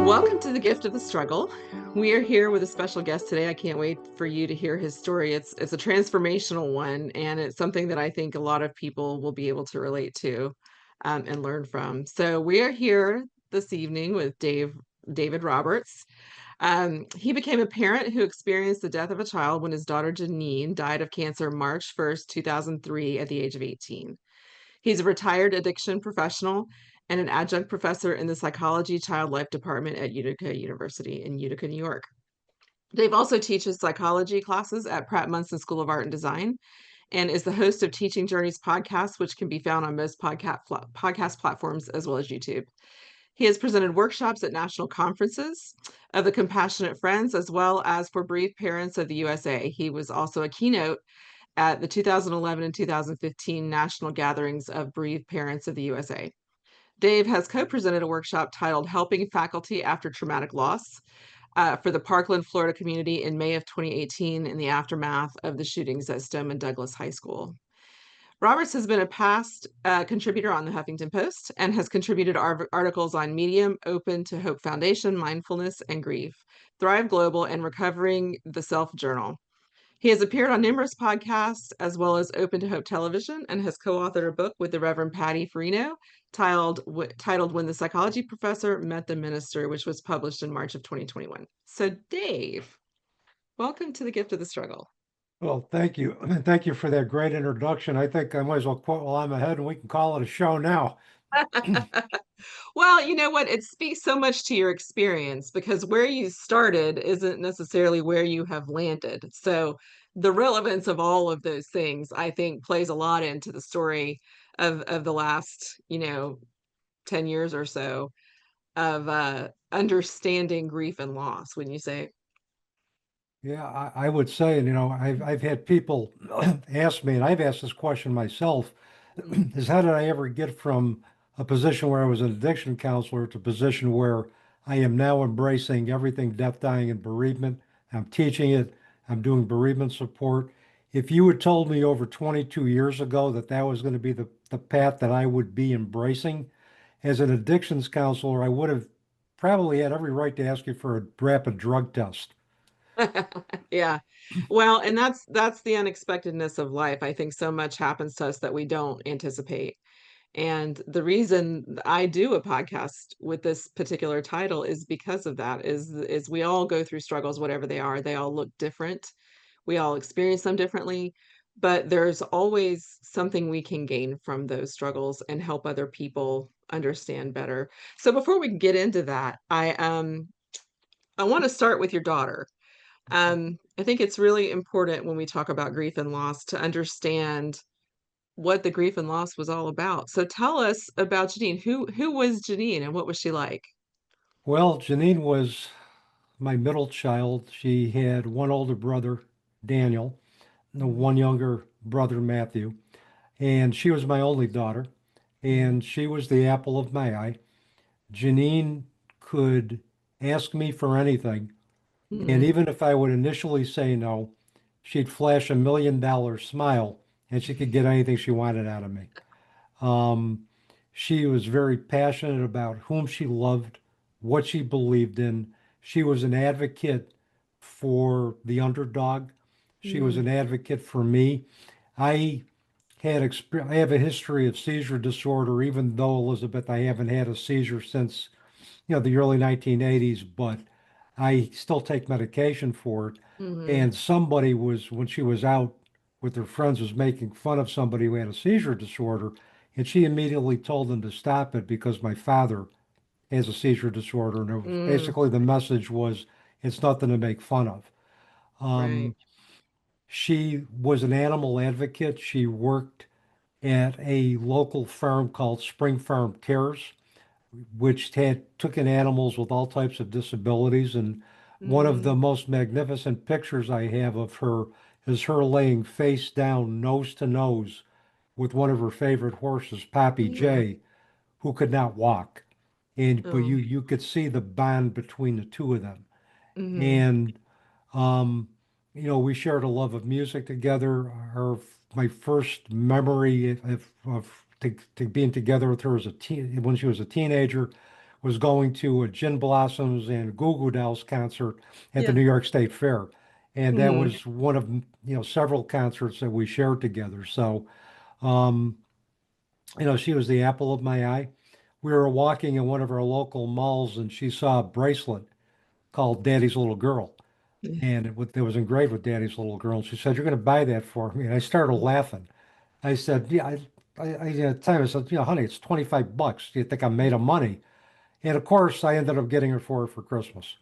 Welcome to the Gift of the Struggle. We are here with a special guest today. I can't wait for you to hear his story. It's a transformational one, and it's something that I think a lot of people will be able to relate to and learn from. So we are here this evening with David Roberts. He became a parent who experienced the death of a child when his daughter Jeannine died of cancer March 1st, 2003 at the age of 18. He's a retired addiction professional and an adjunct professor in the psychology child life department at Utica University in Utica, New York. Dave also teaches psychology classes at Pratt Munson School of Art and Design and is the host of Teaching Journeys podcast, which can be found on most podcast platforms as well as YouTube. He has presented workshops at national conferences of the Compassionate Friends, as well as for bereaved parents of the USA. He was also a keynote at the 2011 and 2015 national gatherings of bereaved parents of the USA. Dave has co-presented a workshop titled Helping Faculty After Traumatic Loss for the Parkland, Florida community in May of 2018 in the aftermath of the shootings at Stoneman Douglas High School. Roberts has been a past contributor on the Huffington Post and has contributed articles on Medium, Open to Hope Foundation, Mindfulness and Grief, Thrive Global, and Recovering the Self Journal. He has appeared on numerous podcasts as well as Open to Hope Television and has co-authored a book with the Reverend Patty Farino titled When the Psychology Professor Met the Minister, which was published in March of 2021. So Dave, welcome to the Gift of the Struggle. Well, thank you. Thank you for that great introduction. I think I might as well quote while I'm ahead and we can call it a show now. Well, you know what? It speaks so much to your experience because where you started isn't necessarily where you have landed. So the relevance of all of those things, I think, plays a lot into the story of the last, 10 years or so of understanding grief and loss, wouldn't you say? Yeah, I would say, and I've had people ask me, and I've asked this question myself, is how did I ever get from a position where I was an addiction counselor to a position where I am now embracing everything death, dying, and bereavement. I'm teaching it. I'm doing bereavement support. If you had told me over 22 years ago that that was going to be the path that I would be embracing as an addictions counselor, I would have probably had every right to ask you for a rapid drug test. Yeah. Well, and that's the unexpectedness of life. I think so much happens to us that we don't anticipate. And the reason I do a podcast with this particular title is because of that, is we all go through struggles, whatever they are. They all look different. We all experience them differently, but there's always something we can gain from those struggles and help other people understand better. So before we get into that, I want to start with your daughter. I think it's really important when we talk about grief and loss to understand what the grief and loss was all about. So tell us about Jeannine. Who was Jeannine and what was she like? Well, Jeannine was my middle child. She had one older brother, Daniel, and Mhm, one younger brother, Matthew, and she was my only daughter, mhm, and she was the apple of my eye. Jeannine could ask me for anything, and mhm. even if I would initially say no, she'd flash $1 million smile, and she could get anything she wanted out of me. Um, she was very passionate about whom she loved, what she believed in. She was an advocate for the underdog. She was Mm, an advocate for me. I I have a history of seizure disorder, even though, Elizabeth, I haven't had a seizure since, the early 1980s, but I still take medication for it. mhm, And somebody was, when she was out with her friends, was making fun of somebody who had a seizure disorder. And she immediately told them to stop it because my father has a seizure disorder. And it was mm, basically the message was, it's nothing to make fun of. right. Um, she was an animal advocate. She worked at a local farm called Spring Farm Cares, which had took in animals with all types of disabilities. And one of the Mm, most magnificent pictures I have of her is her laying face down, nose to nose, with one of her favorite horses, Poppy mm, J, who could not walk. And but Oh. you could see the bond between the two of them. Hmm. And um, we shared a love of music together. My first memory to being together with her as a teen when she was a teenager was going to a Gin Blossoms and Goo Goo Dolls concert at the Yeah. New York State Fair. And that Hmm. was one of, several concerts that we shared together. So, um, she was the apple of my eye. We were walking in one of our local malls and she saw a bracelet called Daddy's Little Girl. And it was engraved with Daddy's Little Girl. And she said, "You're going to buy that for me." And I started laughing. I said, "Yeah, at the time I said, honey, it's 25 bucks. Do you think I'm made of money?" And of course, I ended up getting her for Christmas.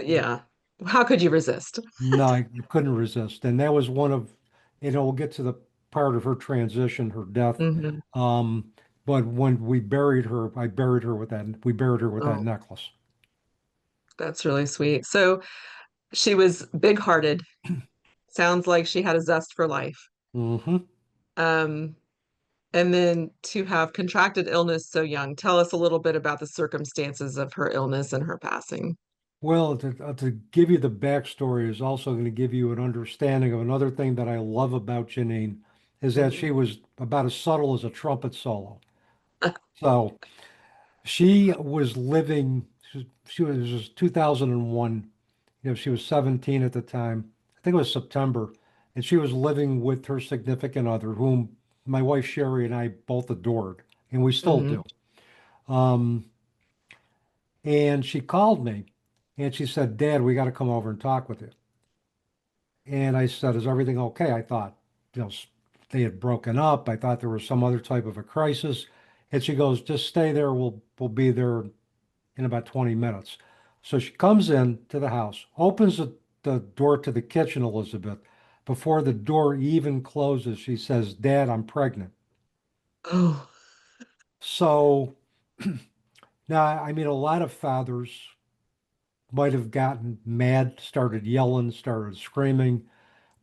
Yeah. How could you resist? No, I couldn't resist. And that was one of, we'll get to the part of her transition, her death. Hmm. Um, but when we buried her, we buried her with that Oh, necklace. that's really sweet. So she was big-hearted. Sounds like she had a zest for life. Hmm. Um, and then to have contracted illness so young, tell us a little bit about the circumstances of her illness and her passing. Well, to give you the backstory is also going to give you an understanding of another thing that I love about Jeannine is that Mhm. she was about as subtle as a trumpet solo. So she was living, this was 2001. She was 17 at the time. I think it was September. And she was living with her significant other, whom my wife Sherry and I both adored, and we still Mhm. do. Um, and she called me and she said, "Dad, we got to come over and talk with you." And I said, "Is everything okay?" I thought, they had broken up. I thought there was some other type of a crisis. And she goes, "Just stay there. We'll be there in about 20 minutes." So she comes in to the house, opens the door to the kitchen, Elizabeth. Before the door even closes, she says, "Dad, I'm pregnant." Oh. So now, I mean, a lot of fathers might have gotten mad, started yelling, started screaming.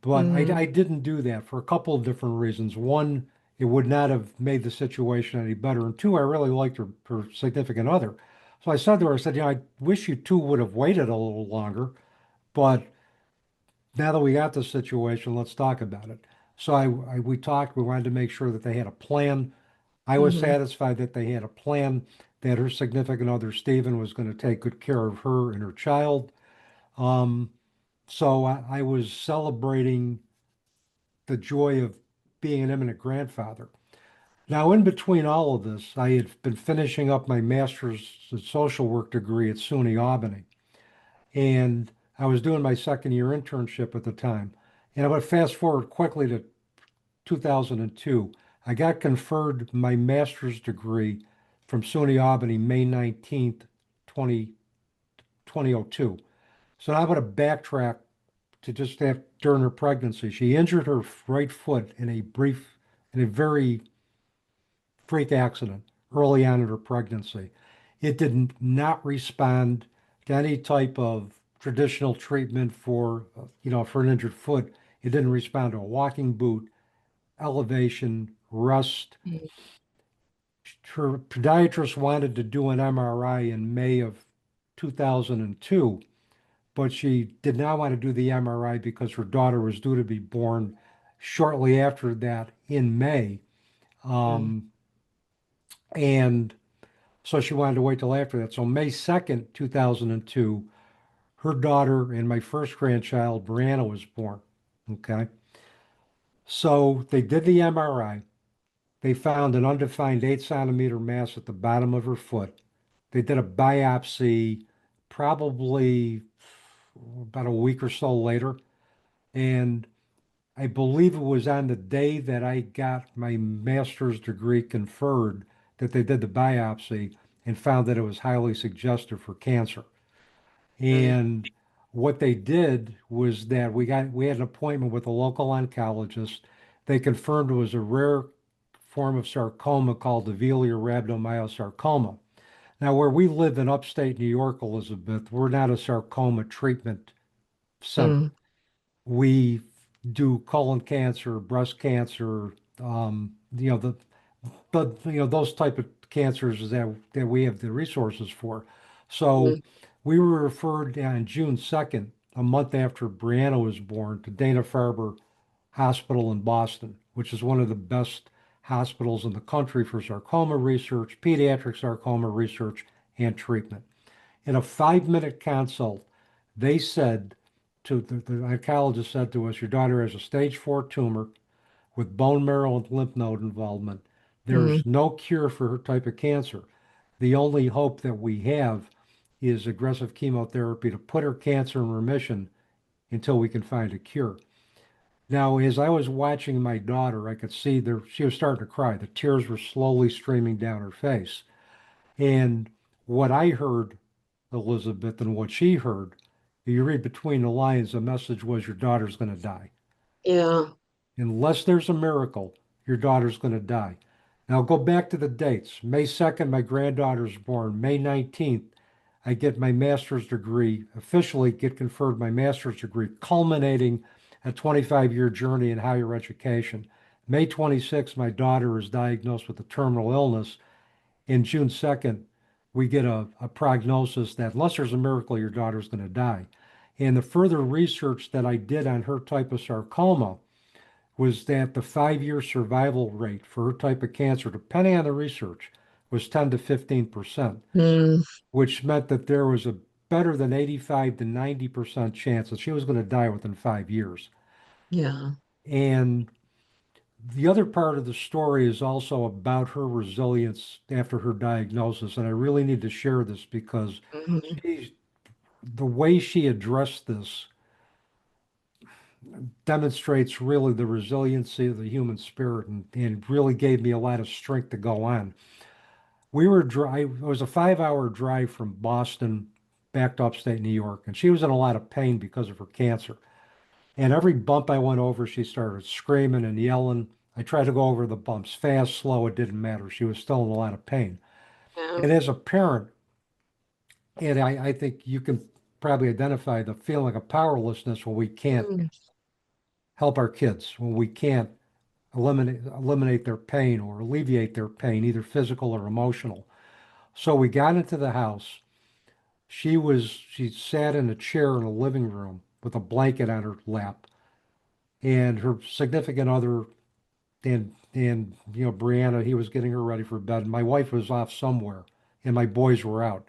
But I Mhm. didn't do that for a couple of different reasons. One, it would not have made the situation any better. And two, I really liked her significant other. So I said to her, I said, I wish you two would have waited a little longer. But now that we got this situation, let's talk about it. So we talked. We wanted to make sure that they had a plan. I was Mhm. satisfied that they had a plan, that her significant other, Stephen, was going to take good care of her and her child. Um, so I was celebrating the joy of being an eminent grandfather. Now, in between all of this, I had been finishing up my master's in social work degree at SUNY Albany, and I was doing my second year internship at the time. And I'm going to fast forward quickly to 2002. I got conferred my master's degree from SUNY Albany May 19th, 2002. So now I'm going to backtrack to just have during her pregnancy. She injured her right foot in a very freak accident early on in her pregnancy. It did not respond to any type of traditional treatment for an injured foot. It didn't respond to a walking boot, elevation, rest. Mhm. Her podiatrist wanted to do an MRI in May of 2002, but she did not want to do the MRI because her daughter was due to be born shortly after that in May. Mhm. Um, and so she wanted to wait till after that. So May 2nd, 2002, her daughter and my first grandchild, Brianna, was born. Okay. So they did the MRI. They found an undefined 8 centimeter mass at the bottom of her foot. They did a biopsy probably about a week or so later. And I believe it was on the day that I got my master's degree conferred that they did the biopsy and found that it was highly suggestive for cancer. Okay. And what they did was that we had an appointment with a local oncologist. They confirmed it was a rare form of sarcoma called the velar rhabdomyosarcoma. Now, where we live in upstate New York, Elizabeth, we're not a sarcoma treatment center. Mhm. We do colon cancer, breast cancer, the those cancers that we have the resources for. So Mm, we were referred on June 2nd, a month after Brianna was born, to Dana-Farber Hospital in Boston, which is one of the best hospitals in the country for sarcoma research, pediatric sarcoma research, and treatment. In a 5-minute consult, they said the oncologist said to us, your daughter has a stage 4 tumor with bone marrow and lymph node involvement. mm, There's no cure for her type of cancer. The only hope that we have is aggressive chemotherapy to put her cancer in remission until we can find a cure. Now, as I was watching my daughter, I could see there she was starting to cry. The tears were slowly streaming down her face. And what I heard, Elizabeth, and what she heard, you read between the lines, the message was your daughter's going to die. yeah. Unless there's a miracle, your daughter's going to die. Now go back to the dates. May 2nd, my granddaughter's born. May 19th, I get my master's degree, officially get conferred my master's degree, culminating a 25-year journey in higher education. May 26th, my daughter is diagnosed with a terminal illness. In June 2nd, we get a prognosis that unless there's a miracle, your daughter's going to die. And the further research that I did on her type of sarcoma was that the 5-year survival rate for her type of cancer, depending on the research, was 10 to 15%, Mm, which meant that there was a better than 85 to 90% chance that she was going to die within 5 years. yeah. And the other part of the story is also about her resilience after her diagnosis. And I really need to share this because Mhm. the way she addressed this demonstrates really the resiliency of the human spirit and really gave me a lot of strength to go on. It was a 5-hour drive from Boston back to upstate New York, and she was in a lot of pain because of her cancer. And every bump I went over, she started screaming and yelling. I tried to go over the bumps fast, slow, it didn't matter. She was still in a lot of pain. Yeah. And as a parent, and I think you can probably identify the feeling of powerlessness when we can't Mm, help our kids, when we can't eliminate their pain or alleviate their pain, either physical or emotional. So we got into the house. She sat in a chair in a living room with a blanket on her lap, and her significant other and Brianna, he was getting her ready for bed. My wife was off somewhere, and my boys were out.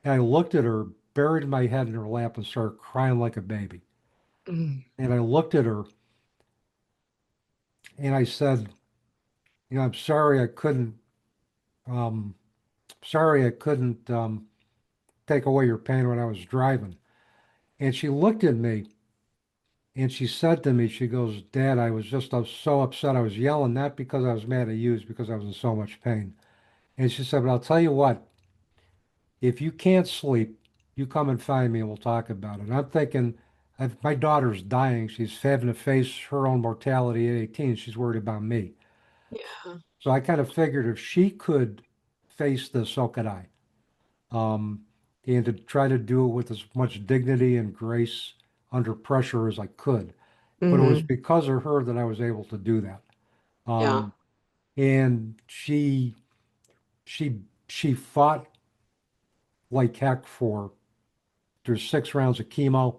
And I looked at her, buried my head in her lap, and started crying like a baby. mm, And I looked at her and I said, I'm um, sorry I couldn't take away your pain when I was driving. And she looked at me and she said to me, she goes, Dad, I was so upset. I was yelling, not because I was mad at you, it's because I was in so much pain. And she said, but I'll tell you what, if you can't sleep, you come and find me and we'll talk about it. And I'm thinking, my daughter's dying. She's having to face her own mortality at 18. She's worried about me. yeah. So I kind of figured if she could face this, so could I. Um, and to try to do it with as much dignity and grace under pressure as I could. But it was Hmm. because of her that I was able to do that. Yeah. Um, and she fought like heck for through 6 rounds of chemo.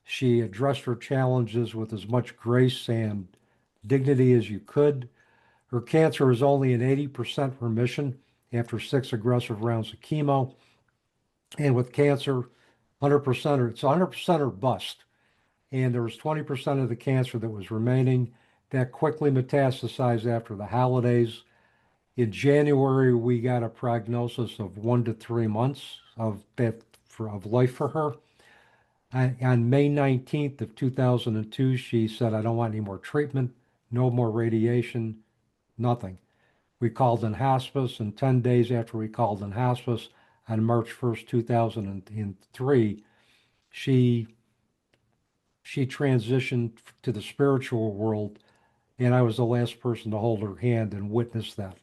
She addressed her challenges with as much grace and dignity as you could. Her cancer is only an 80% remission after 6 aggressive rounds of chemo. And with cancer, 100% it's 100% or bust. And there was 20% of the cancer that was remaining. That quickly metastasized after the holidays. In January, we got a prognosis of 1 to 3 months of life for her. On May 19th of 2002, she said, I don't want any more treatment, no more radiation, nothing. We called in hospice, and 10 days after we called in hospice, on March 1st, 2003, she she transitioned to the spiritual world, and I was the last person to hold her hand and witness that.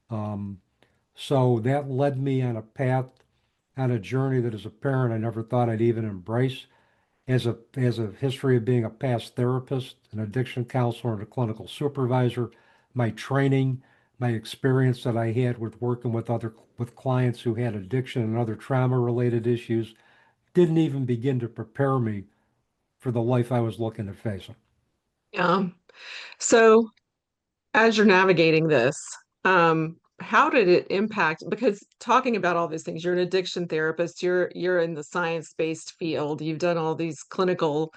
Um, so that led me on a path, on a journey that as a parent I never thought I'd even embrace. As a history of being a past therapist, an addiction counselor, and a clinical supervisor, my training, my experience that I had with working with clients who had addiction and other trauma related issues didn't even begin to prepare me for the life I was looking at facing. So as you're navigating this, how did it impact? Because talking about all these things, you're an addiction therapist, you're in the science-based field, you've done all these clinical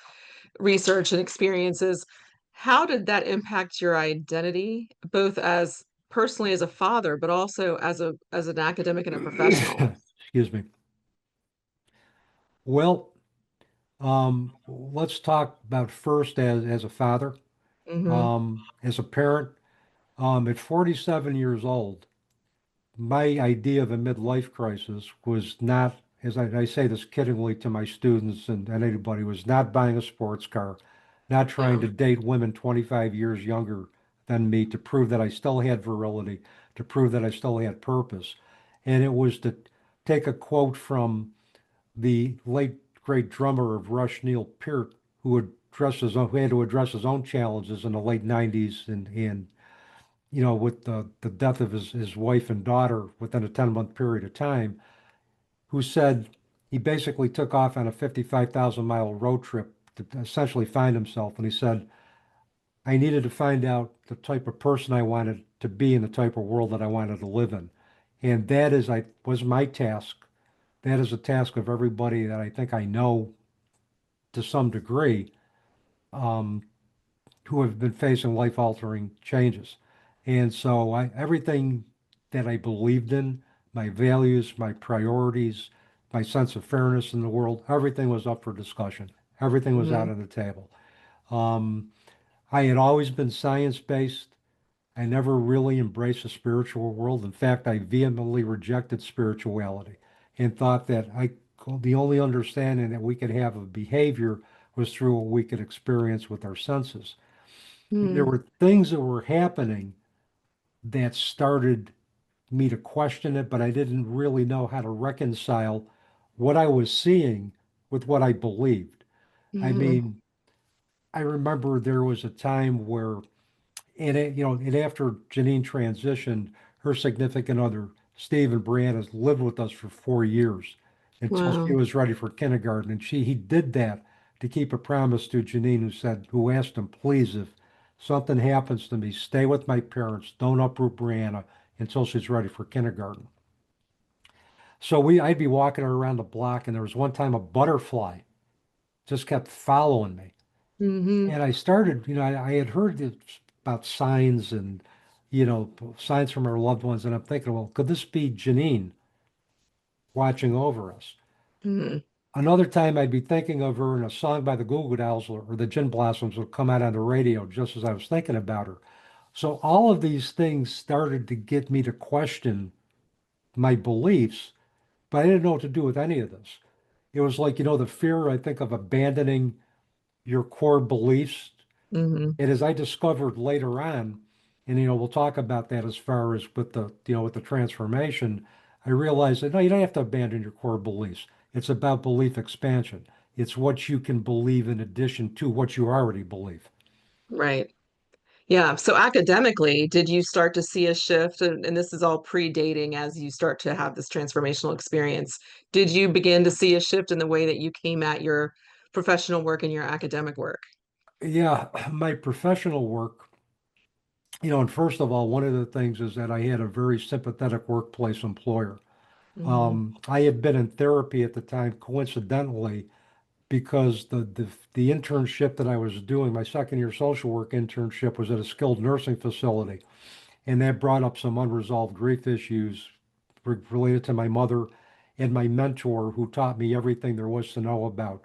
research and experiences. How did that impact your identity, both as personally as a father, but also as an academic and a professional? Excuse me. Well, let's talk about first as a father, Hmm. as a parent. At 47 years old, my idea of a midlife crisis was not, as I say this kiddingly to my students and anybody, was not buying a sports car, not trying Yeah. to date women 25 years younger than me to prove that I still had virility, to prove that I still had purpose. And it was to take a quote from the late great drummer of Rush, Neil Peart, who had to address his own challenges in the late 90s and with the death of his wife and daughter within a 10-month period of time, who said he basically took off on a 55,000-mile road trip to essentially find himself. And he said, I needed to find out the type of person I wanted to be and the type of world that I wanted to live in. And was my task. That is a task of everybody that I think I know to some degree, um, who have been facing life-altering changes. And so everything that I believed in, my values, my priorities, my sense of fairness in the world, everything was up for discussion. Everything was out Hmm. on the table. Um, I had always been science-based. I never really embraced the spiritual world. In fact, I vehemently rejected spirituality and thought that the only understanding that we could have of behavior was through what we could experience with our senses. And there Hmm. were things that were happening that started me to question it, but I didn't really know how to reconcile what I was seeing with what I believed. I Hmm. mean, I remember there was a time where, and after Jeannine transitioned, her significant other, Steve and Brianna, lived with us for 4 years until she Wow. was ready for kindergarten. And he did that to keep a promise to Jeannine, who asked him, please, if something happens to me, stay with my parents. Don't uproot Brianna until she's ready for kindergarten. So I'd be walking her around the block, and there was one time a butterfly just kept following me. Hmm. And I started, I had heard about signs and, signs from our loved ones. And I'm thinking, well, could this be Jeannine watching over us? Hmm. Another time I'd be thinking of her and a song by the Goo Goo Dolls or the Gin Blossoms would come out on the radio just as I was thinking about her. So all of these things started to get me to question my beliefs, but I didn't know what to do with any of this. It was like, the fear, I think, of abandoning your core beliefs. Hmm. And as I discovered later on, and we'll talk about that as far as with the transformation, I realized that no, you don't have to abandon your core beliefs. It's about belief expansion. It's what you can believe in addition to what you already believe. Right. Yeah. So academically, did you start to see a shift? And this is all predating as you start to have this transformational experience. Did you begin to see a shift in the way that you came at your professional work and your academic work? Yeah, my professional work, and first of all, one of the things is that I had a very sympathetic workplace employer. Hmm. I had been in therapy at the time, coincidentally, because the internship that I was doing, my second year social work internship, was at a skilled nursing facility, and that brought up some unresolved grief issues related to my mother and my mentor, who taught me everything there was to know about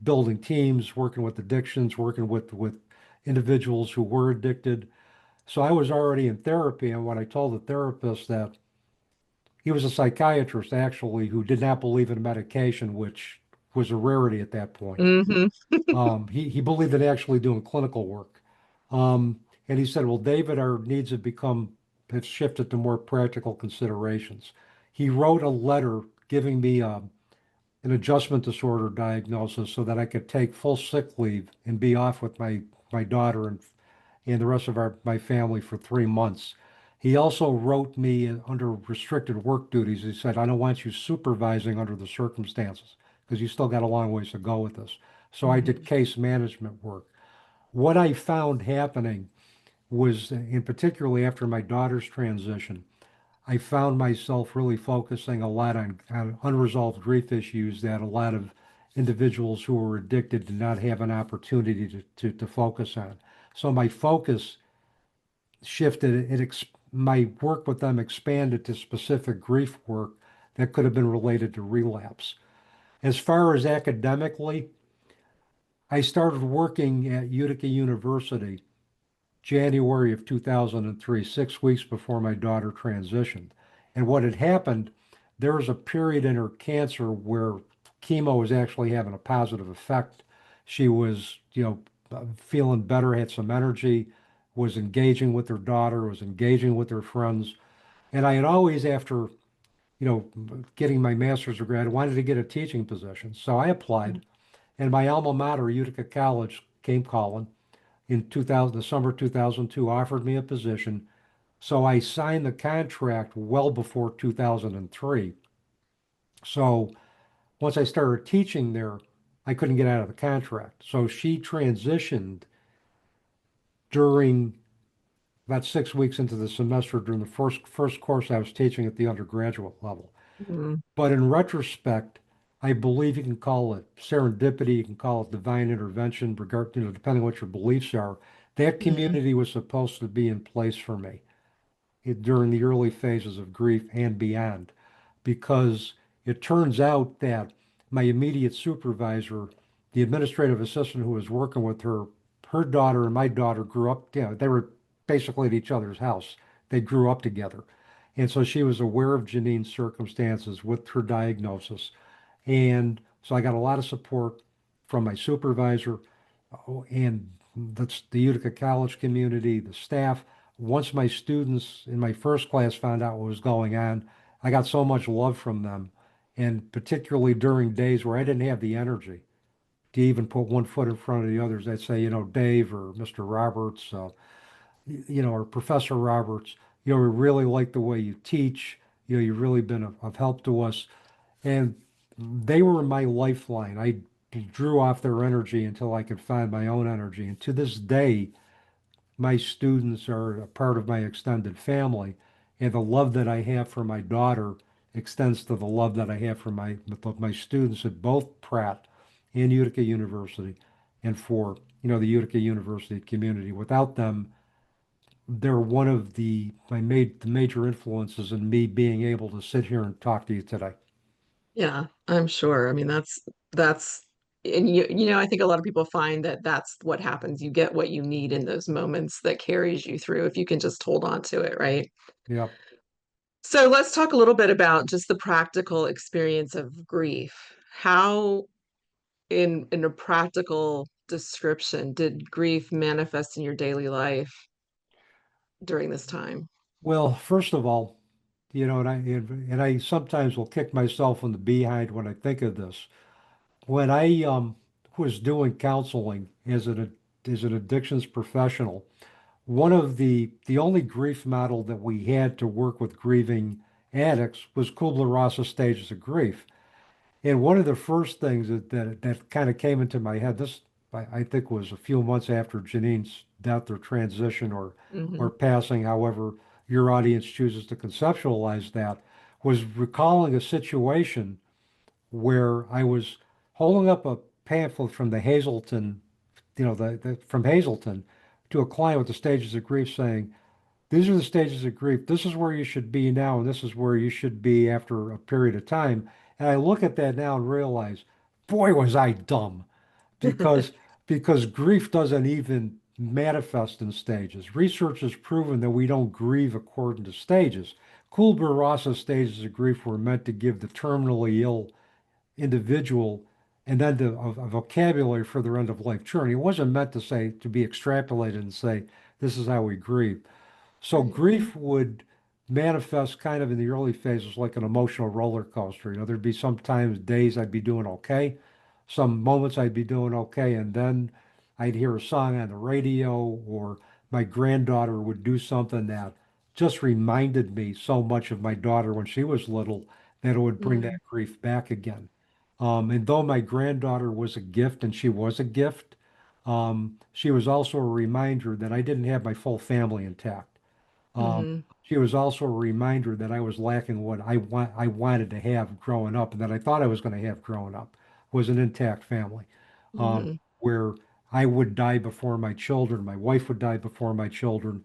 building teams, working with addictions, working with individuals who were addicted. So I was already in therapy, and when I told the therapist that he was a psychiatrist actually who did not believe in medication, which was a rarity at that point. Hmm. He believed in actually doing clinical work. And he said, well, David, our needs have shifted to more practical considerations. He wrote a letter giving me an adjustment disorder diagnosis so that I could take full sick leave and be off with my daughter and the rest of my family for 3 months. He also wrote me under restricted work duties. He said, I don't want you supervising under the circumstances because you still got a long ways to go with this. So I did Mhm. case management work. What I found happening was, in particularly after my daughter's transition, I found myself really focusing a lot on unresolved grief issues that a lot of individuals who were addicted did not have an opportunity to focus on. So my focus shifted. My work with them expanded to specific grief work that could have been related to relapse. As far as academically, I started working at Utica University January of 2003, 6 weeks before my daughter transitioned. And what had happened, there was a period in her cancer where chemo was actually having a positive effect. She was, feeling better, had some energy, was engaging with her daughter, was engaging with her friends. And I had always, after, getting my master's degree, I wanted to get a teaching position. So I applied, and my alma mater, Utica College, came calling in 2000, the summer 2002, offered me a position. So I signed the contract well before 2003. So once I started teaching there, I couldn't get out of the contract. So she transitioned during about 6 weeks into the semester during the first course I was teaching at the undergraduate level. Mhm. But in retrospect, I believe you can call it serendipity, you can call it divine intervention, depending on what your beliefs are. That Mhm. community was supposed to be in place for me during the early phases of grief and beyond, because it turns out that my immediate supervisor, the administrative assistant who was working with her, her daughter and my daughter grew up, they were basically at each other's house. They grew up together. And so she was aware of Jeannine's circumstances with her diagnosis. And so I got a lot of support from my supervisor, and that's the Utica College community, the staff. Once my students in my first class found out what was going on, I got so much love from them. And particularly during days where I didn't have the energy to even put one foot in front of the others, they'd say, Dave or Mr. Roberts, or Professor Roberts, we really like the way you teach. You've really been of help to us. And they were my lifeline. I drew off their energy until I could find my own energy. And to this day, my students are a part of my extended family. And the love that I have for my daughter extends to the love that I have for my students at both Pratt and Utica University and for, the Utica University community. Without them, they're one of the major influences in me being able to sit here and talk to you today. Yeah, I'm sure. I mean, that's and I think a lot of people find that that's what happens. You get what you need in those moments that carries you through if you can just hold on to it, right? Yeah. So let's talk a little bit about just the practical experience of grief. How, in a practical description, did grief manifest in your daily life during this time? Well, first of all, and I sometimes will kick myself in the behind when I think of this. When I was doing counseling as an addictions professional, one of the only grief model that we had to work with grieving addicts was Kubler-Ross's stages of grief. And one of the first things that kind of came into my head, this I think was a few months after Jeannine's death or transition or Hmm. passing, however your audience chooses to conceptualize that, was recalling a situation where I was holding up a pamphlet from the Hazelton, from Hazelton to a client with the stages of grief saying, these are the stages of grief. This is where you should be now, and this is where you should be after a period of time. And I look at that now and realize, boy, was I dumb, because grief doesn't even manifest in stages. Research has proven that we don't grieve according to stages. Kubler-Ross's stages of grief were meant to give the terminally ill individual and then a vocabulary for their end of life journey. It wasn't meant to be extrapolated and say, this is how we grieve. So Right. grief would manifest kind of in the early phases like an emotional roller coaster. There'd be sometimes days I'd be doing okay, some moments I'd be doing okay, and then I'd hear a song on the radio or my granddaughter would do something that just reminded me so much of my daughter when she was little that it would bring Mm, that grief back again. And though my granddaughter was a gift, and she was a gift, she was also a reminder that I didn't have my full family intact. Um, mhm, she was also a reminder that I was lacking what I wanted to have growing up, and that I thought I was going to have growing up, was an intact family, mhm. where I would die before my children, my wife would die before my children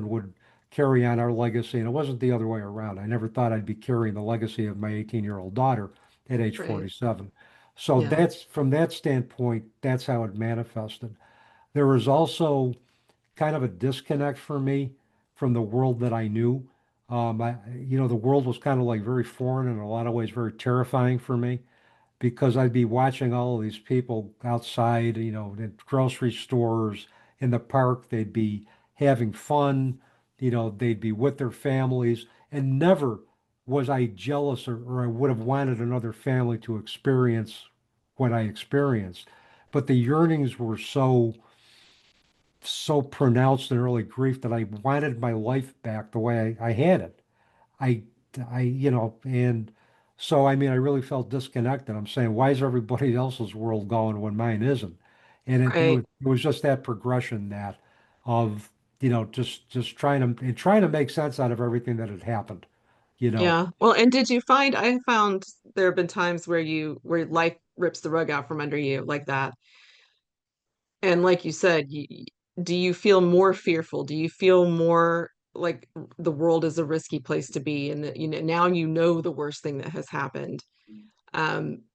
would carry on our legacy, and it wasn't the other way around. I never thought I'd be carrying the legacy of my 18-year-old daughter at age Right. 47. So Yeah. that's from that standpoint, that's how it manifested. There was also kind of a disconnect for me from the world that I knew. The world was kind of like very foreign in a lot of ways, very terrifying for me because I'd be watching all of these people outside, in grocery stores, in the park. They'd be having fun, they'd be with their families, and never was I jealous, or I would have wanted another family to experience what I experienced. But the yearnings were so pronounced in early grief that I wanted my life back the way I had it. I, and so I mean, I really felt disconnected. I'm saying, why is everybody else's world going when mine isn't? And Right. it was just that progression that of, just trying to make sense out of everything that had happened, you know. Yeah. Well, and did you find, I found there have been times where life rips the rug out from under you like that. And like you said, do you feel more fearful? Do you feel more like the world is a risky place to be and that, now you know the worst thing that has happened?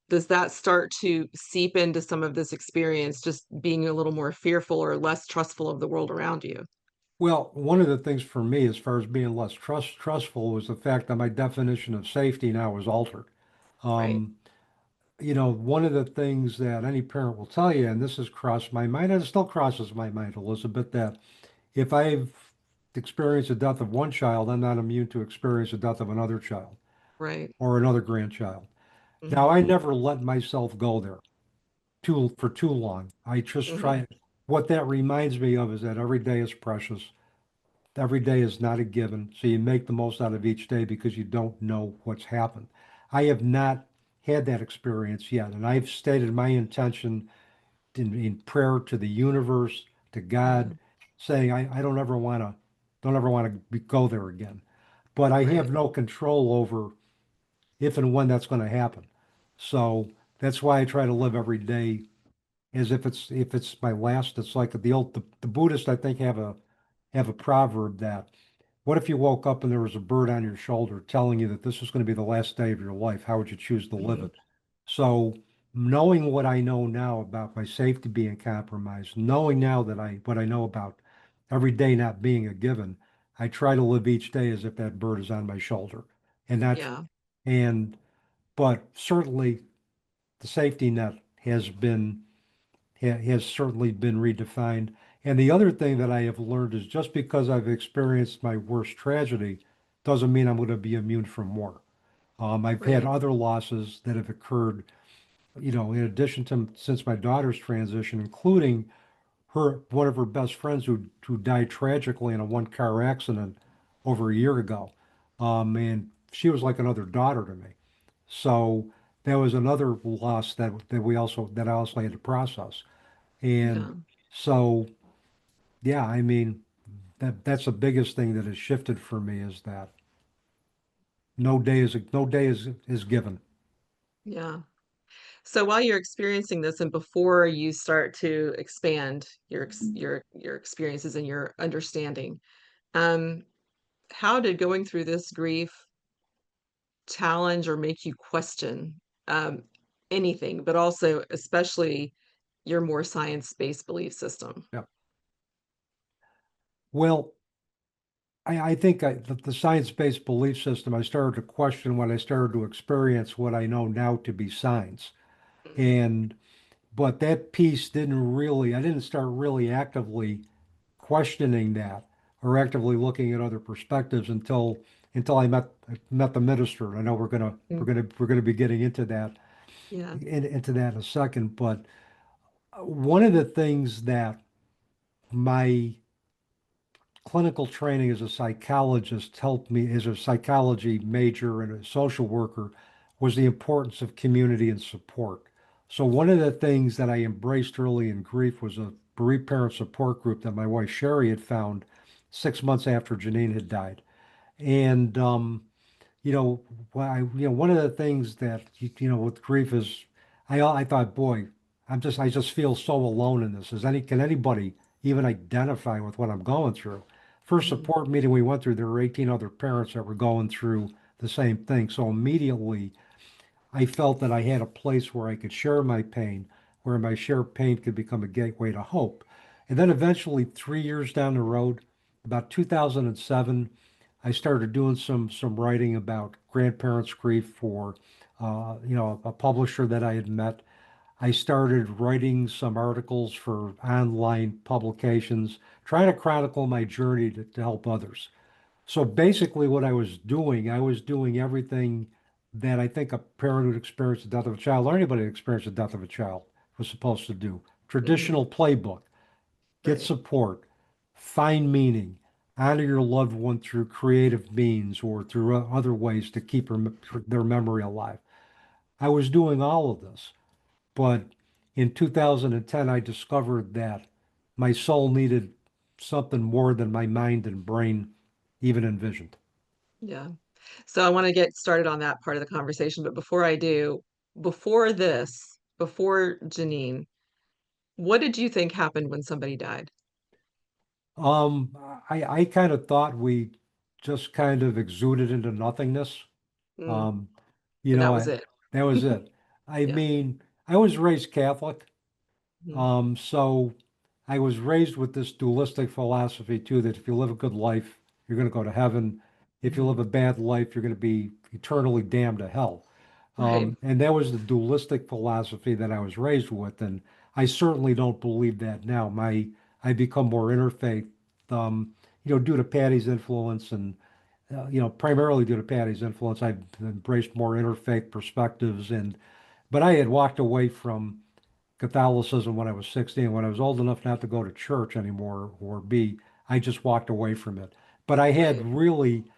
Does that start to seep into some of this experience, just being a little more fearful or less trustful of the world around you? Well, one of the things for me, as far as being less trustful, was the fact that my definition of safety now was altered. Right. Um, one of the things that any parent will tell you, and this has crossed my mind, and it still crosses my mind, Elizabeth, that if I've experienced the death of one child, I'm not immune to experience the death of another child Right. or another grandchild. Now, Hmm. I never let myself go there for too long. I just Hmm. try. What that reminds me of is that every day is precious. Every day is not a given, so you make the most out of each day because you don't know what's happened. I have not had that experience yet, and I've stated my intention in prayer to the universe, to God, Hmm. saying I don't ever want to go there again. But I Right. have no control over if and when that's going to happen. So that's why I try to live every day as if it's my last. It's like the Buddhists, I think, have a proverb that what if you woke up and there was a bird on your shoulder telling you that this was going to be the last day of your life? How would you choose to live Hmm. it? So, knowing what I know now about my safety being compromised, knowing now that what I know about every day not being a given, I try to live each day as if that bird is on my shoulder. And that's Yeah. and but certainly the safety net has certainly been redefined. And the other thing that I have learned is just because I've experienced my worst tragedy doesn't mean I'm going to be immune from more. I've had Right. other losses that have occurred, in addition to since my daughter's transition, including one of her best friends who died tragically in a one-car accident over a year ago. And she was like another daughter to me. So that was another loss that I also had to process. And Yeah. so, yeah, I mean, that's the biggest thing that has shifted for me is that no day is given. Yeah. So while you're experiencing this and before you start to expand your experiences and your understanding, um, how did going through this grief challenge or make you question um, anything, but also especially your more science-based belief system? Yeah. Well, I think the science-based belief system, I started to question when I started to experience what I know now to be science. Mhm. And but that piece I didn't start really actively questioning that or actively looking at other perspectives until I met the minister. I know Mm. we're gonna be getting Yeah. into that in a second, but one of the things that my clinical training as a psychologist helped me as a psychology major and a social worker was the importance of community and support. So one of the things that I embraced early in grief was a bereaved parent support group that my wife Sherry had found 6 months after Jeannine had died. And you know, one of the things that with grief is, I thought, boy, I just feel so alone in this. Can anybody even identify with what I'm going through? First Mhm. support meeting we went through, there were 18 other parents that were going through the same thing. So immediately I felt that I had a place where I could share my pain, where my shared pain could become a gateway to hope. And then eventually, 3 years down the road, about 2007, I started doing some writing about grandparents' grief for, a publisher that I had met. I started writing some articles for online publications, trying to chronicle my journey to help others. So basically, what I was doing everything that I think a parent who'd experienced the death of a child, or anybody who experienced the death of a child, was supposed to do. Mhm. Traditional playbook: get Right. support, find meaning, honor your loved one through creative means or through other ways to keep their memory alive. I was doing all of this, but in 2010, I discovered that my soul needed something more than my mind and brain even envisioned. Yeah. So I want to get started on that part of the conversation, but before I do, before this, before Jeannine, what did you think happened when somebody died? Um, I kind of thought we just kind of exuded into nothingness. Mm, Um, you and that know, was it. that was it. I Yeah. mean, I was raised Catholic. Mhm. So I was raised with this dualistic philosophy too, that if you live a good life, you're going to go to heaven. If you live Mhm. a bad life, you're going to be eternally damned to hell. Right. And that was the dualistic philosophy that I was raised with, and I certainly don't believe that now. I become more interfaith, due to Patty's influence, and primarily due to Patty's influence, I've embraced more interfaith perspectives, and but I had walked away from Catholicism when I was 16. When I was old enough not to go to church anymore or be, I just walked away from it. But I had Right. really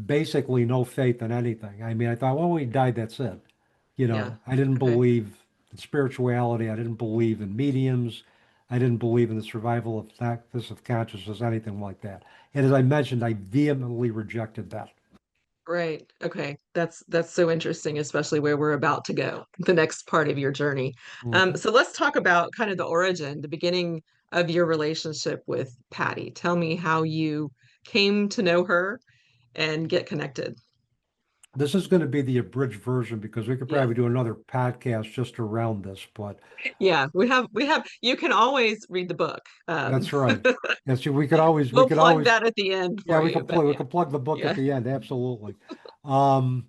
basically no faith in anything. I mean, I thought, well, we died, that's it. Yeah. I didn't Okay. believe in spirituality. I didn't believe in mediums. I didn't believe in the survival of factors of consciousness, anything like that. And as I mentioned, I vehemently rejected that. Right. Okay. That's so interesting, especially where we're about to go, the next part of your journey. Mhm. So let's talk about kind of the origin, the beginning of your relationship with Patty. Tell me how you came to know her and get connected. This is going to be the abridged version because we could Yeah. probably do another podcast just around this, but Yeah, we have you can always read the book. that's right. Yes, we We'll could plug always, that at the end yeah, for you, but we yeah. could plug the book at Yeah. the end. Absolutely. Um,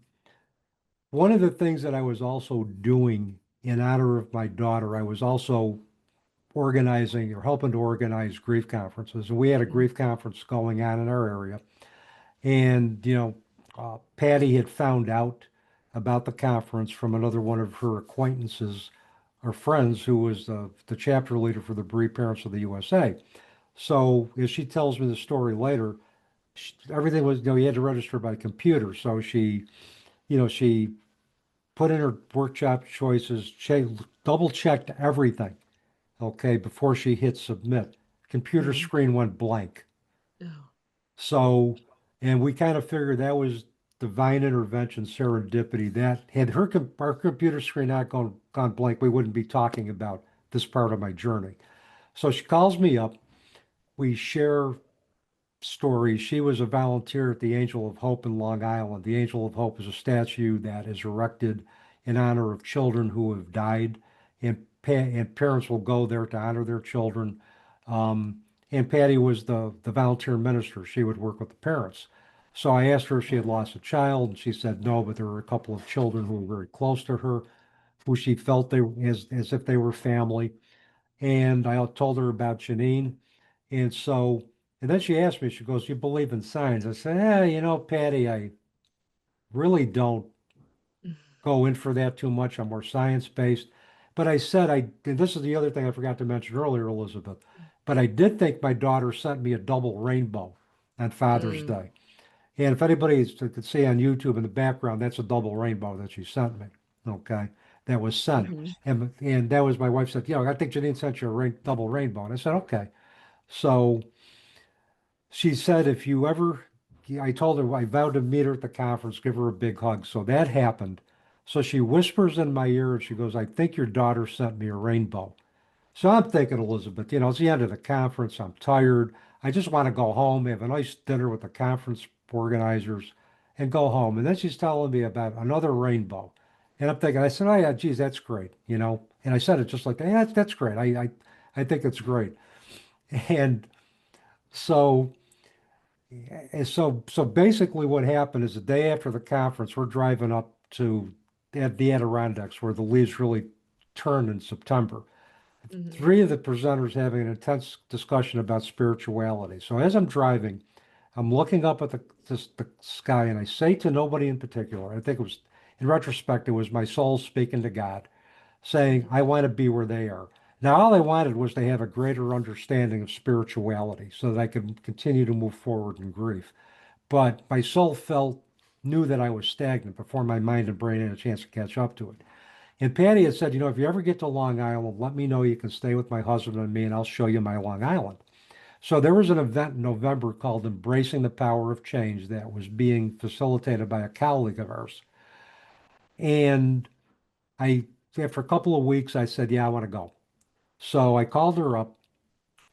One of the things that I was also doing in honor of my daughter, I was also organizing or helping to organize grief conferences. And we had a Mhm. grief conference going on in our area. And, Patty had found out about the conference from another one of her acquaintances or friends who was the chapter leader for the Bereaved Parents of the USA. So as she tells me the story later, everything was, you had to register by computer. So she put in her workshop choices, double checked everything, okay, before she hit submit. Computer Mhm. screen went blank. Oh. So, and we kind of figured that was divine intervention, serendipity. That had our computer screen not gone blank, we wouldn't be talking about this part of my journey. So she calls me up. We share story. She was a volunteer at the Angel of Hope in Long Island. The Angel of Hope is a statue that is erected in honor of children who have died, and parents will go there to honor their children. And Patty was the volunteer minister. She would work with the parents. So I asked her if she had lost a child, and she said no, but there were a couple of children who were very close to her, who she felt as if they were family. And I told her about Jeannine. And so, and then she asked me, she goes, "You believe in signs?" I said, Patty, I really don't go in for that too much. I'm more science-based. But I said, and this is the other thing I forgot to mention earlier, Elizabeth, but I did think my daughter sent me a double rainbow. on Father's Mm. Day. And if anybody could see on YouTube in the background, that's a double rainbow that she sent me. Okay, that was sent, Mhm. and that was my wife said, I think Jeannine sent you a double rainbow, and I said, okay. So she said, if you ever, I told her I vowed to meet her at the conference, give her a big hug. So that happened. So she whispers in my ear and she goes, I think your daughter sent me a rainbow. So I'm thinking, Elizabeth, it's the end of the conference. I'm tired. I just want to go home, have a nice dinner with the conference organizers, and go home. And then she's telling me about another rainbow. And I'm thinking, I said, oh, yeah, geez, that's great. And I said it just like that. Yeah, that's great. I think it's great. And so, so basically what happened is the day after the conference, we're driving up to the Adirondacks where the leaves really turn in September. Mhm. Three of the presenters having an intense discussion about spirituality. So as I'm driving, I'm looking up at the sky and I say to nobody in particular, I think it was, in retrospect, it was my soul speaking to God, saying, Mhm. I want to be where they are. Now, all I wanted was to have a greater understanding of spirituality so that I could continue to move forward in grief. But my soul knew that I was stagnant before my mind and brain had a chance to catch up to it. And Patty had said, if you ever get to Long Island, let me know. You can stay with my husband and me, and I'll show you my Long Island. So there was an event in November called Embracing the Power of Change that was being facilitated by a colleague of ours. And I, after a couple of weeks, I said, yeah, I want to go. So I called her up,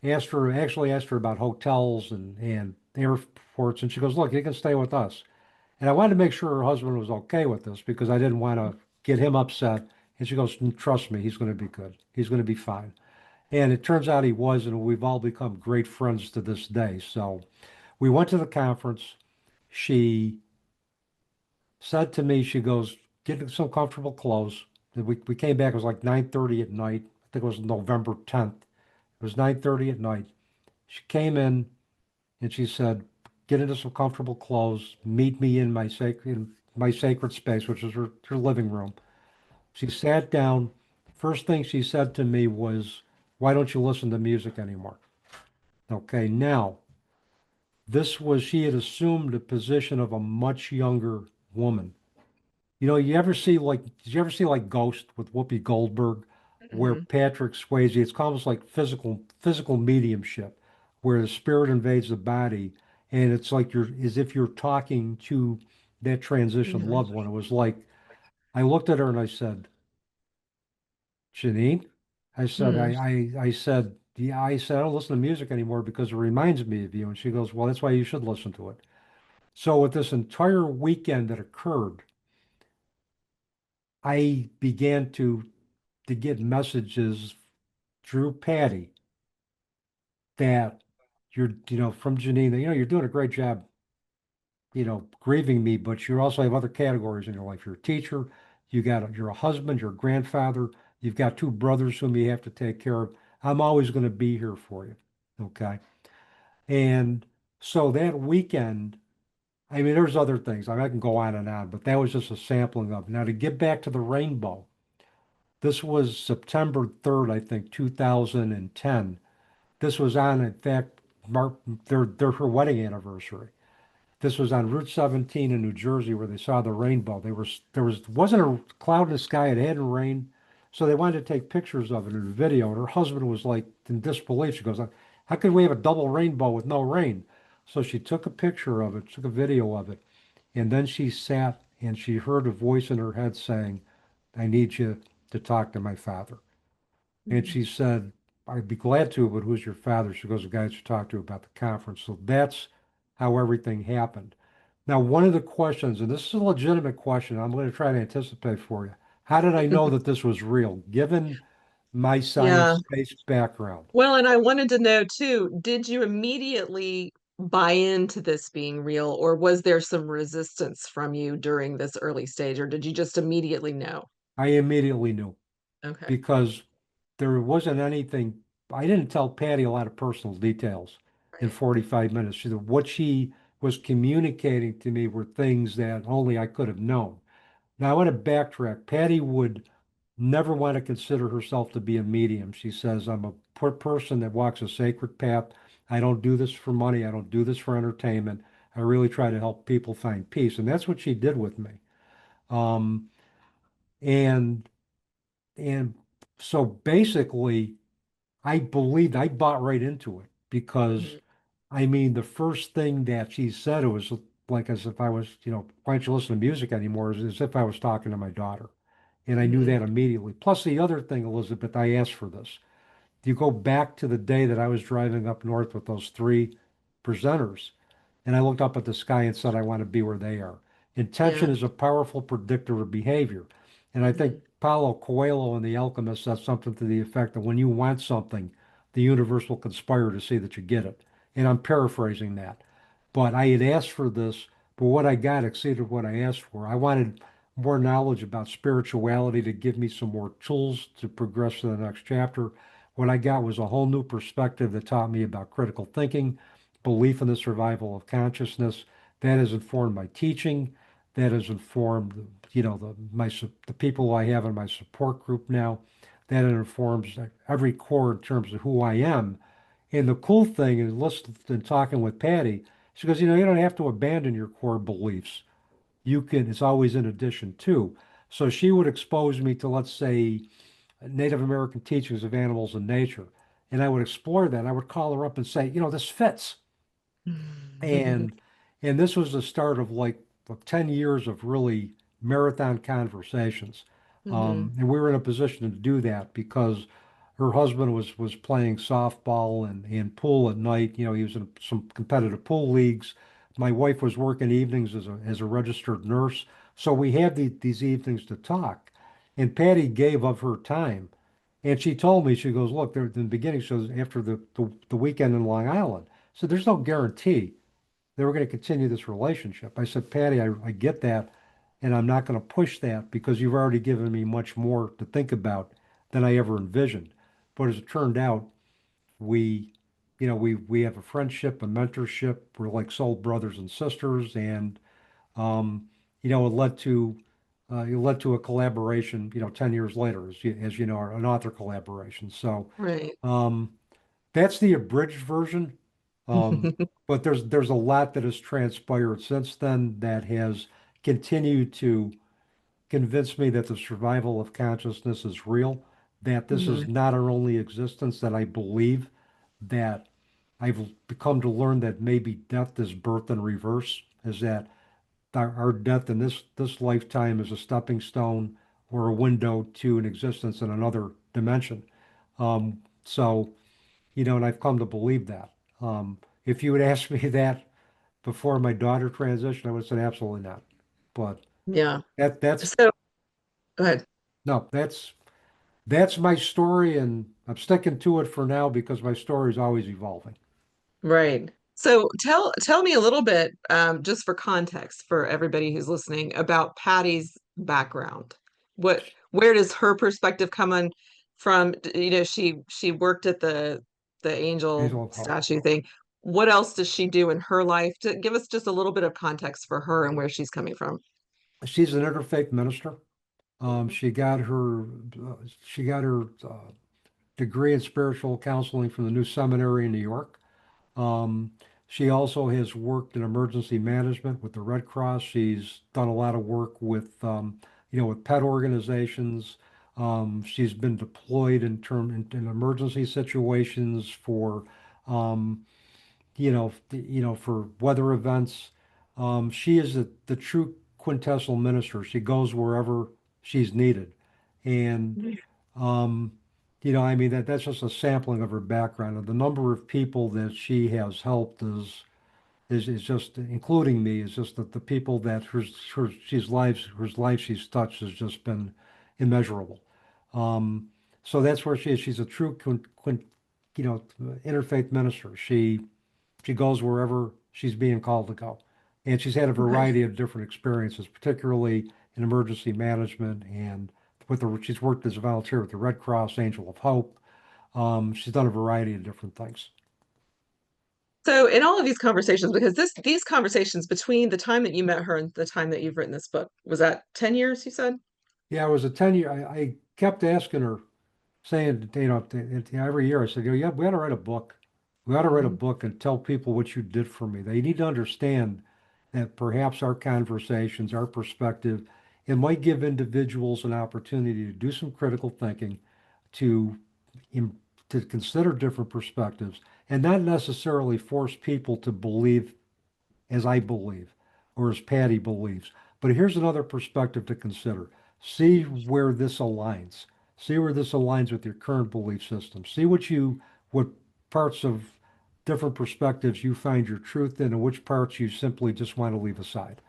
actually asked her about hotels and airports, and she goes, look, you can stay with us. And I wanted to make sure her husband was okay with this because I didn't want to get him upset. And she goes, trust me, he's going to be good. He's going to be fine. And it turns out he was, and we've all become great friends to this day. So we went to the conference. She said to me, she goes, get some comfortable clothes. We came back, it was like 9:30 at night. I think it was November 10th. It was 9:30 at night. She came in and she said, get into some comfortable clothes, meet me in my sacred space, which is her living room. She sat down. First thing she said to me was, why don't you listen to music anymore? Okay, now she had assumed the position of a much younger woman. Did you ever see like Ghost with Whoopi Goldberg, where Mhm. Patrick Swayze, it's almost like physical mediumship, where the spirit invades the body, and it's like as if you're talking to that transition Mhm. loved one. It was like, I looked at her and I said, Jeannine, Mhm. I said, yeah, I said, I don't listen to music anymore because it reminds me of you. And she goes, well, that's why you should listen to it. So with this entire weekend that occurred, I began to get messages through Patty that from Jeannine, that, you're doing a great job, grieving me, but you also have other categories in your life. You're a teacher, you're a husband, you're a grandfather, you've got two brothers whom you have to take care of. I'm always going to be here for you. Okay. And so that weekend, I mean, there's other things. I can go on and on, but that was just a sampling of. Now, to get back to the rainbow, this was September 3rd, I think, 2010. This was on, in fact, Mark, their her wedding anniversary. This was on Route 17 in New Jersey where they saw the rainbow. Wasn't a cloud in the sky. It hadn't rained, so they wanted to take pictures of it in a video. And her husband was like in disbelief. She goes, "How could we have a double rainbow with no rain?" So she took a picture of it, took a video of it, and then she sat and she heard a voice in her head saying, "I need you to talk to my father." And Mhm. she said, I'd be glad to, but who's your father? She goes, the guy that you talked to about the conference. So that's how everything happened. Now, one of the questions, and this is a legitimate question, I'm going to try to anticipate for you. How did I know that this was real, given my Yeah. science-based background? Well, and I wanted to know too, did you immediately buy into this being real, or was there some resistance from you during this early stage, or did you just immediately know? I immediately knew Okay. because there wasn't anything, I didn't tell Patty a lot of personal details in Right. 45 minutes. What she was communicating to me were things that only I could have known. Now, I want to backtrack. Patty would never want to consider herself to be a medium. She says, I'm a person that walks a sacred path. I don't do this for money. I don't do this for entertainment. I really try to help people find peace. And that's what she did with me. Um, and and so basically, I bought right into it because Mhm. I mean, the first thing that she said, it was like as if I was, why don't you listen to music anymore? As if I was talking to my daughter. And I knew Mhm. that immediately. Plus, the other thing, Elizabeth, I asked for this. You go back to the day that I was driving up north with those three presenters, and I looked up at the sky and said, I want to be where they are. Intention Yeah. is a powerful predictor of behavior. And I think Mhm. Paulo Coelho in The Alchemist says something to the effect that when you want something, the universe will conspire to see that you get it. And I'm paraphrasing that. But I had asked for this, but what I got exceeded what I asked for. I wanted more knowledge about spirituality to give me some more tools to progress to the next chapter. What I got was a whole new perspective that taught me about critical thinking, belief in the survival of consciousness. That has informed my teaching. That has informed, the people I have in my support group now. That informs every core in terms of who I am. And the cool thing is, listening and talking with Patty, she goes, you don't have to abandon your core beliefs. You can, it's always in addition to. So she would expose me to, let's say, Native American teachings of animals and nature. And I would explore that. I would call her up and say, this fits. Mhm. And and this was the start of like of 10 years of really marathon conversations. Mhm. And we were in a position to do that because her husband was playing softball and pool at night. He was in some competitive pool leagues. My wife was working evenings as a registered nurse. So we had these evenings to talk. And Patty gave of her time. And she told me, she goes, look, there in the beginning, she goes, after the weekend in Long Island, so there's no guarantee they were going to continue this relationship. I said, Patty, I get that, and I'm not going to push that because you've already given me much more to think about than I ever envisioned. But as it turned out, we, we have a friendship, a mentorship. We're like soul brothers and sisters, and um, it led to a collaboration. 10 years later, as you know, an author collaboration. So. Right. Um, that's the abridged version. Um, but there's a lot that has transpired since then that has continued to convince me that the survival of consciousness is real, that this is Mhm. not our only existence, that I believe that I've become to learn that maybe death is birth in reverse, is that our death in this lifetime is a stepping stone or a window to an existence in another dimension. So, and I've come to believe that. If you had asked me that before my daughter transitioned, I would have said absolutely not. But Yeah. that's So go ahead. no, that's my story, and I'm sticking to it for now because my story is always evolving. Right. So tell me a little bit, just for context for everybody who's listening, about Patty's background. Where does her perspective come on from? She worked at the angel Angel of Hope. statue thing. What else does she do in her life? To give us just a little bit of context for her and where she's coming from. She's an interfaith minister. Um, Mhm. she got her she got her degree in spiritual counseling from the New Seminary in New York. Um, she also has worked in emergency management with the Red Cross. She's done a lot of work with pet organizations. She's been deployed in emergency situations um, for weather events. She is the true quintessential minister. She goes wherever she's needed, and um, I mean that's just a sampling of her background. And the number of people that she has helped is just, including me, is just that the people that whose lives she's touched has just been immeasurable. Um, so that's where she is. She's a true interfaith minister. She goes wherever she's being called to go. And she's had a Okay. variety of different experiences, particularly in emergency management and she's worked as a volunteer with the Red Cross, Angel of Hope. She's done a variety of different things. So in all of these conversations, because these conversations between the time that you met her and the time that you've written this book, was that 10 years, you said? Yeah, it was a 10-year. I kept asking her, saying, every year I said, yeah, we ought to write a book. We ought to write a Mhm. book and tell people what you did for me. They need to understand that perhaps our conversations, our perspective, it might give individuals an opportunity to do some critical thinking, to im- to consider different perspectives, and not necessarily force people to believe as I believe or as Patty believes. But here's another perspective to consider. See where this aligns. See where this aligns with your current belief system. See what parts of different perspectives you find your truth in and which parts you simply just want to leave aside.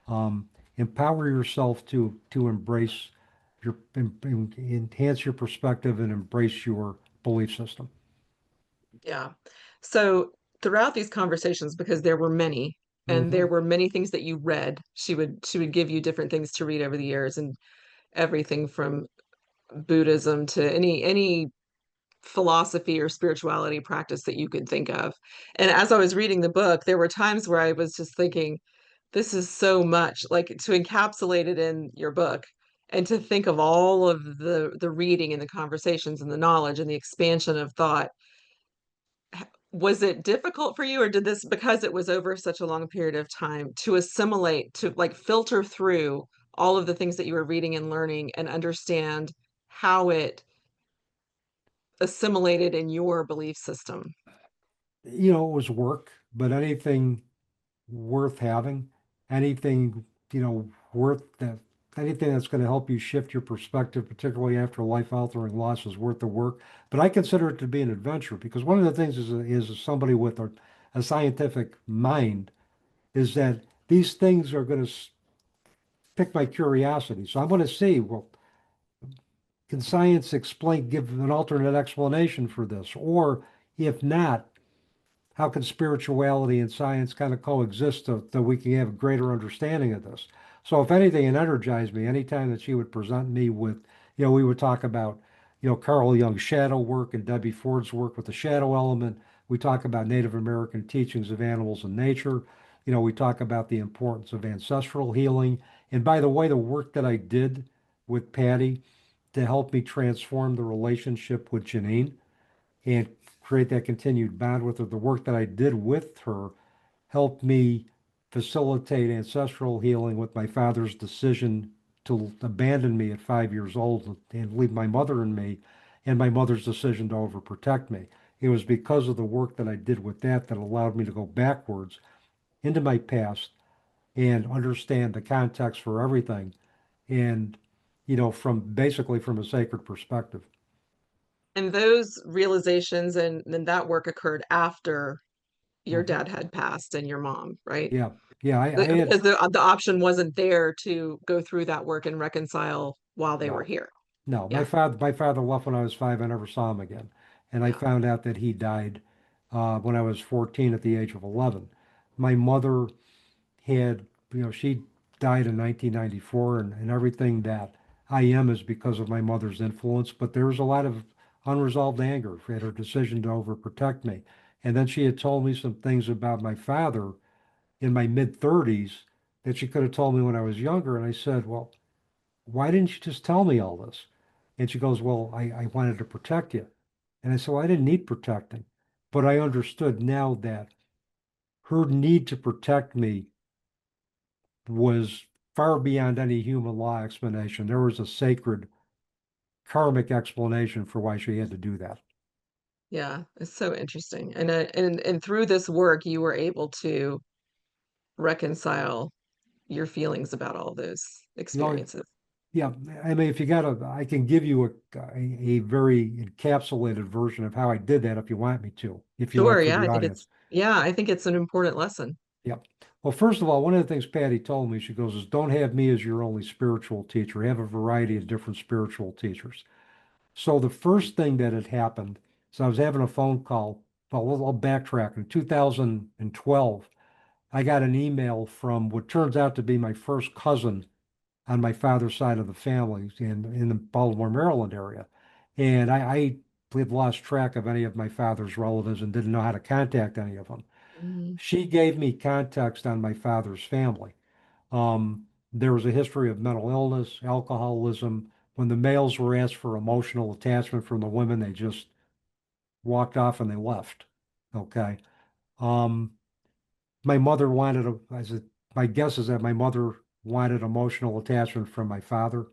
Um, Empower yourself to embrace enhance your perspective and embrace your belief system. Yeah. So throughout these conversations, because there were many, and there Hmm. were many things that you read, she would give you different things to read over the years, and everything from Buddhism to any philosophy or spirituality practice that you could think of. And as I was reading the book, there were times where I was just thinking, this is so much, like to encapsulate it in your book and to think of all of the reading and the conversations and the knowledge and the expansion of thought. Was it difficult for you, or did this, because it was over such a long period of time, to assimilate, to like filter through all of the things that you were reading and learning and understand how it assimilated in your belief system? It was work, but anything worth having, anything, worth that, anything that's going to help you shift your perspective, particularly after life-altering loss, is worth the work. But I consider it to be an adventure because one of the things is somebody with a scientific mind is that these things are going to pick my curiosity. So I'm going to see, well, can science explain, give an alternate explanation for this? Or if not, how can spirituality and science kind of coexist so that we can have a greater understanding of this? So if anything, it energized me anytime that she would present me with, we would talk about, Carl Jung's shadow work and Debbie Ford's work with the shadow element. We talk about Native American teachings of animals and nature. We talk about the importance of ancestral healing. And by the way, the work that I did with Patty to help me transform the relationship with Jeannine and create that continued bond with her. The work that I did with her helped me facilitate ancestral healing with my father's decision to abandon me at 5 years old and leave my mother and me, and my mother's decision to overprotect me. It was because of the work that I did with that that allowed me to go backwards into my past and understand the context for everything and from basically from a sacred perspective. And those realizations and then that work occurred after your Hmm. dad had passed and your mom, right? Yeah. Yeah, I had Because the option wasn't there to go through that work and reconcile while they were no. here. No, my Yeah, father left when I was 5. I never saw him again, and I yeah. found out that he died when I was 14 at the age of 11. My mother had, she died in 1994, and everything that I am is because of my mother's influence. But there was a lot of unresolved anger at her decision to overprotect me. And then she had told me some things about my father in my mid 30s that she could have told me when I was younger. And I said, well, why didn't you just tell me all this? And she goes, well, I wanted to protect you. And I said, well, I didn't need protecting. But I understood now that her need to protect me was far beyond any human law explanation. There was a sacred karmic explanation for why she had to do that. Yeah, it's so interesting. And through this work, you were able to reconcile your feelings about all those You know, experiences. yeah, I mean, if you got I can give you a very encapsulated version of how I did that if you want me to, if you Sure, like for yeah, the audience. I think it's an important lesson. Yeah. Well, first of all, one of the things Patty told me, she goes, is don't have me as your only spiritual teacher. Have a variety of different spiritual teachers. So the first thing that had happened is I was having a phone call. Well, I'll backtrack. In 2012, I got an email from what turns out to be my first cousin on my father's side of the family in the Baltimore, Maryland area. And I had lost track of any of my father's relatives and didn't know how to contact any of them. Mhm. She gave me context on my father's family. There was a history of mental illness, alcoholism. When the males were asked for emotional attachment from the women, they just walked off and they left. Okay. Um, my mother wanted my guess is that my mother wanted emotional attachment from my father.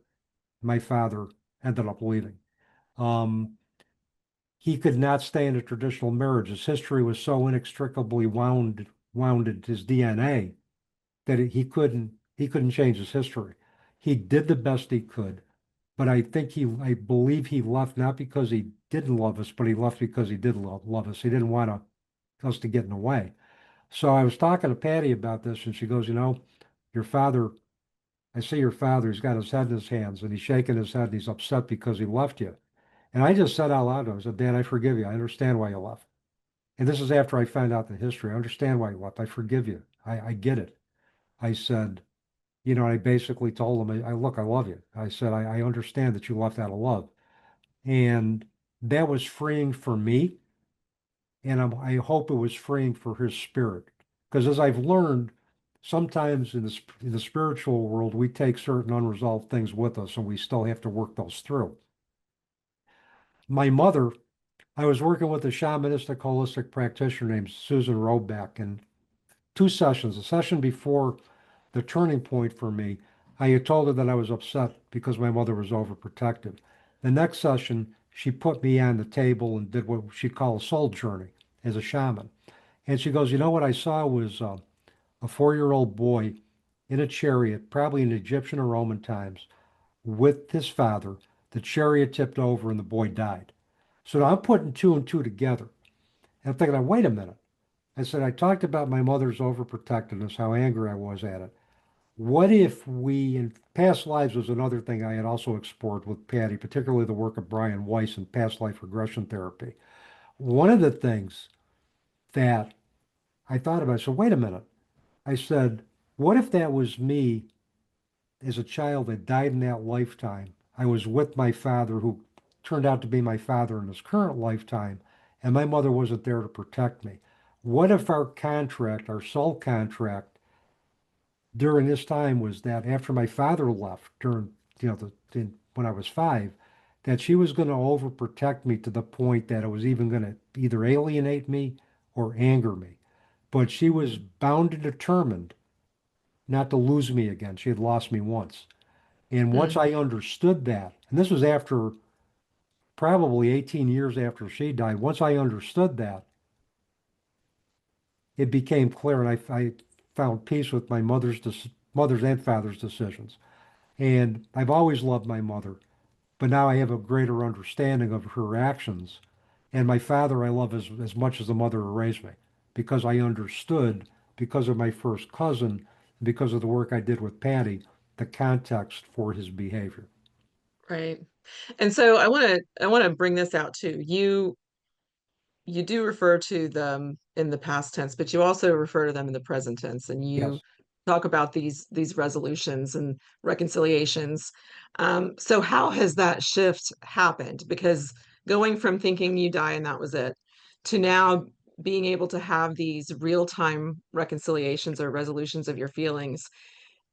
My father ended up leaving. Um, he could not stay in a traditional marriage. His history was so inextricably wound into his DNA that he couldn't change his history. He did the best he could, but I believe he left not because he didn't love us, but he left because he did love us. He didn't want us to get in the way. So I was talking to Patty about this, and she goes, your father, I see your father, he's got his head in his hands and he's shaking his head and he's upset because he left you. And I just said out loud, I said, Dan, I forgive you. I understand why you left. And this is after I found out the history. I understand why you left. I forgive you. I get it. I said, I basically told him, look, I love you. I said, I understand that you left out of love. And that was freeing for me. And I hope it was freeing for his spirit. Because as I've learned, sometimes in the spiritual world, we take certain unresolved things with us and we still have to work those through. My mother, I was working with a shamanistic holistic practitioner named Susan Robeck, and two sessions, a session before the turning point for me, I had told her that I was upset because my mother was overprotective. The next session, she put me on the table and did what she called a soul journey as a shaman. And she goes, what I saw was a 4-year-old boy in a chariot, probably in Egyptian or Roman times, with his father. The chariot tipped over and the boy died. So now I'm putting two and two together. And I'm thinking, wait a minute. I said, I talked about my mother's overprotectiveness, how angry I was at it. What if in past lives was another thing I had also explored with Patty, particularly the work of Brian Weiss in past life regression therapy. One of the things that I thought about, so wait a minute. I said, what if that was me as a child that died in that lifetime? I was with my father, who turned out to be my father in his current lifetime, and my mother wasn't there to protect me. What if our contract, our soul contract, during this time was that after my father left during, when I was 5, that she was going to overprotect me to the point that it was even going to either alienate me or anger me. But she was bound and determined not to lose me again. She had lost me once. And once Mm, I understood that, and this was after probably 18 years after she died, once I understood that, it became clear and I found peace with my mother's and father's decisions. And I've always loved my mother, but now I have a greater understanding of her actions. And my father I love as much as the mother who raised me because I understood, because of my first cousin, because of the work I did with Patty, the context for his behavior. right. And so I want to bring this out too. You do refer to them in the past tense, but you also refer to them in the present tense, and you Yes, talk about these resolutions and reconciliations. So how has that shift happened? Because going from thinking you die and that was it to now being able to have these real-time reconciliations or resolutions of your feelings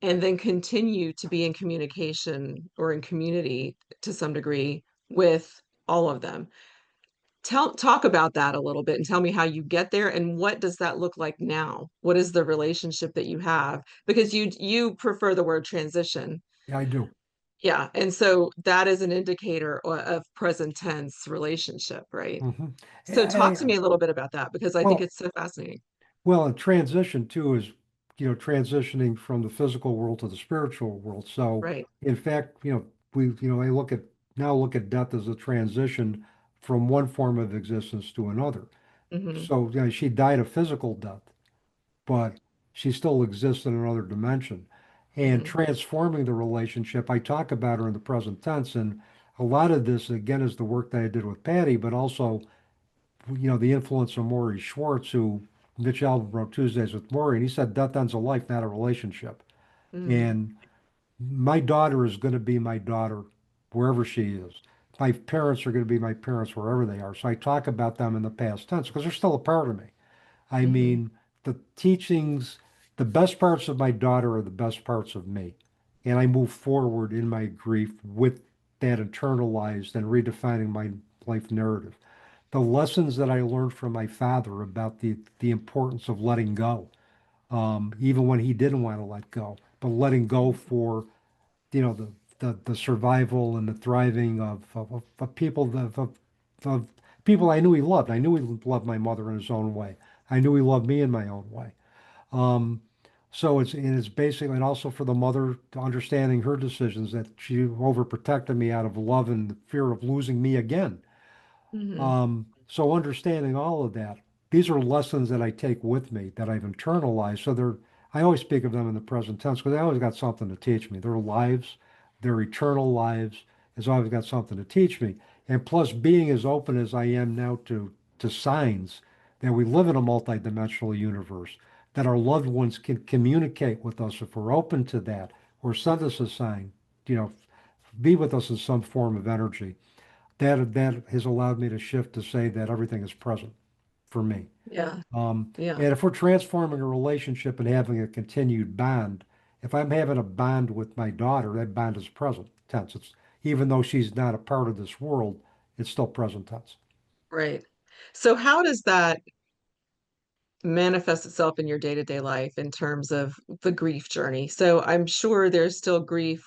and then continue to be in communication or in community to some degree with all of them. Talk about that a little bit and tell me how you get there and what does that look like now? What is the relationship that you have? Because you prefer the word transition. yeah, I do. Yeah, and so that is an indicator of present tense relationship, right? Hmm. So talk to me a little bit about that because I think Well, it's so fascinating. well, a transition too is, transitioning from the physical world to the spiritual world. So, Right. in fact, I look at death as a transition from one form of existence to another. Hmm. So, she died a physical death, but she still exists in another dimension. And Hmm. transforming the relationship, I talk about her in the present tense, and a lot of this again is the work that I did with Patty, but also the influence of Maury Schwartz, who Mitch Albom wrote Tuesdays with Maury, and he said death ends a life, not a relationship. Hmm. And my daughter is going to be my daughter wherever she is. My parents are going to be my parents wherever they are. So I talk about them in the past tense because they're still a part of me. I Hmm. mean, the teachings, the best parts of my daughter are the best parts of me. And I move forward in my grief with that internalized and redefining my life narrative. the lessons that I learned from my father about the importance of letting go, even when he didn't want to let go, but letting go for, the survival and the thriving of people of people I knew he loved. I knew he loved my mother in his own way. I knew he loved me in my own way. Um, so it's basically, and also for the mother to understanding her decisions that she overprotected me out of love and the fear of losing me again. Hmm. So understanding all of that, these are lessons that I take with me that I've internalized. I always speak of them in the present tense because they always got something to teach me. Their lives, their eternal lives, has always got something to teach me. And plus, being as open as I am now to signs that we live in a multidimensional universe, that our loved ones can communicate with us if we're open to that, or send us a sign, you know, be with us in some form of energy that has allowed me to shift to say that everything is present for me. Yeah. And Yeah. if we're transforming a relationship and having a continued bond, if I'm having a bond with my daughter, that bond is present tense. It's even though she's not a part of this world, it's still present tense. Right. So how does that manifest itself in your day-to-day life in terms of the grief journey? So I'm sure there's still grief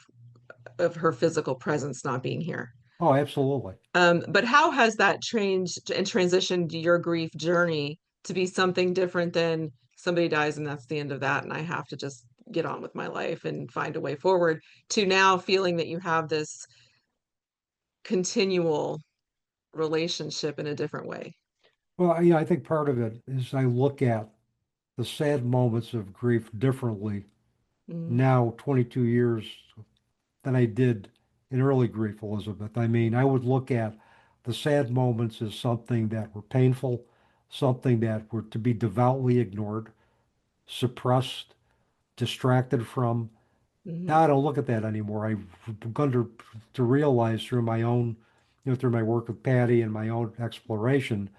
of her physical presence not being here. Oh, absolutely. But how has that changed and transitioned your grief journey to be something different than somebody dies and that's the end of that, and I have to just get on with my life and find a way forward, to now feeling that you have this continual relationship in a different way? Well, yeah, I think part of it is I look at the sad moments of grief differently Mm, now, 22 years than I did in early grief, Elizabeth. I mean, I would look at the sad moments as something that were painful, something that were to be devoutly ignored, suppressed, distracted from. Now mhm, I don't look at that anymore. I've begun to realize through my own, through my work with Patty and my own exploration,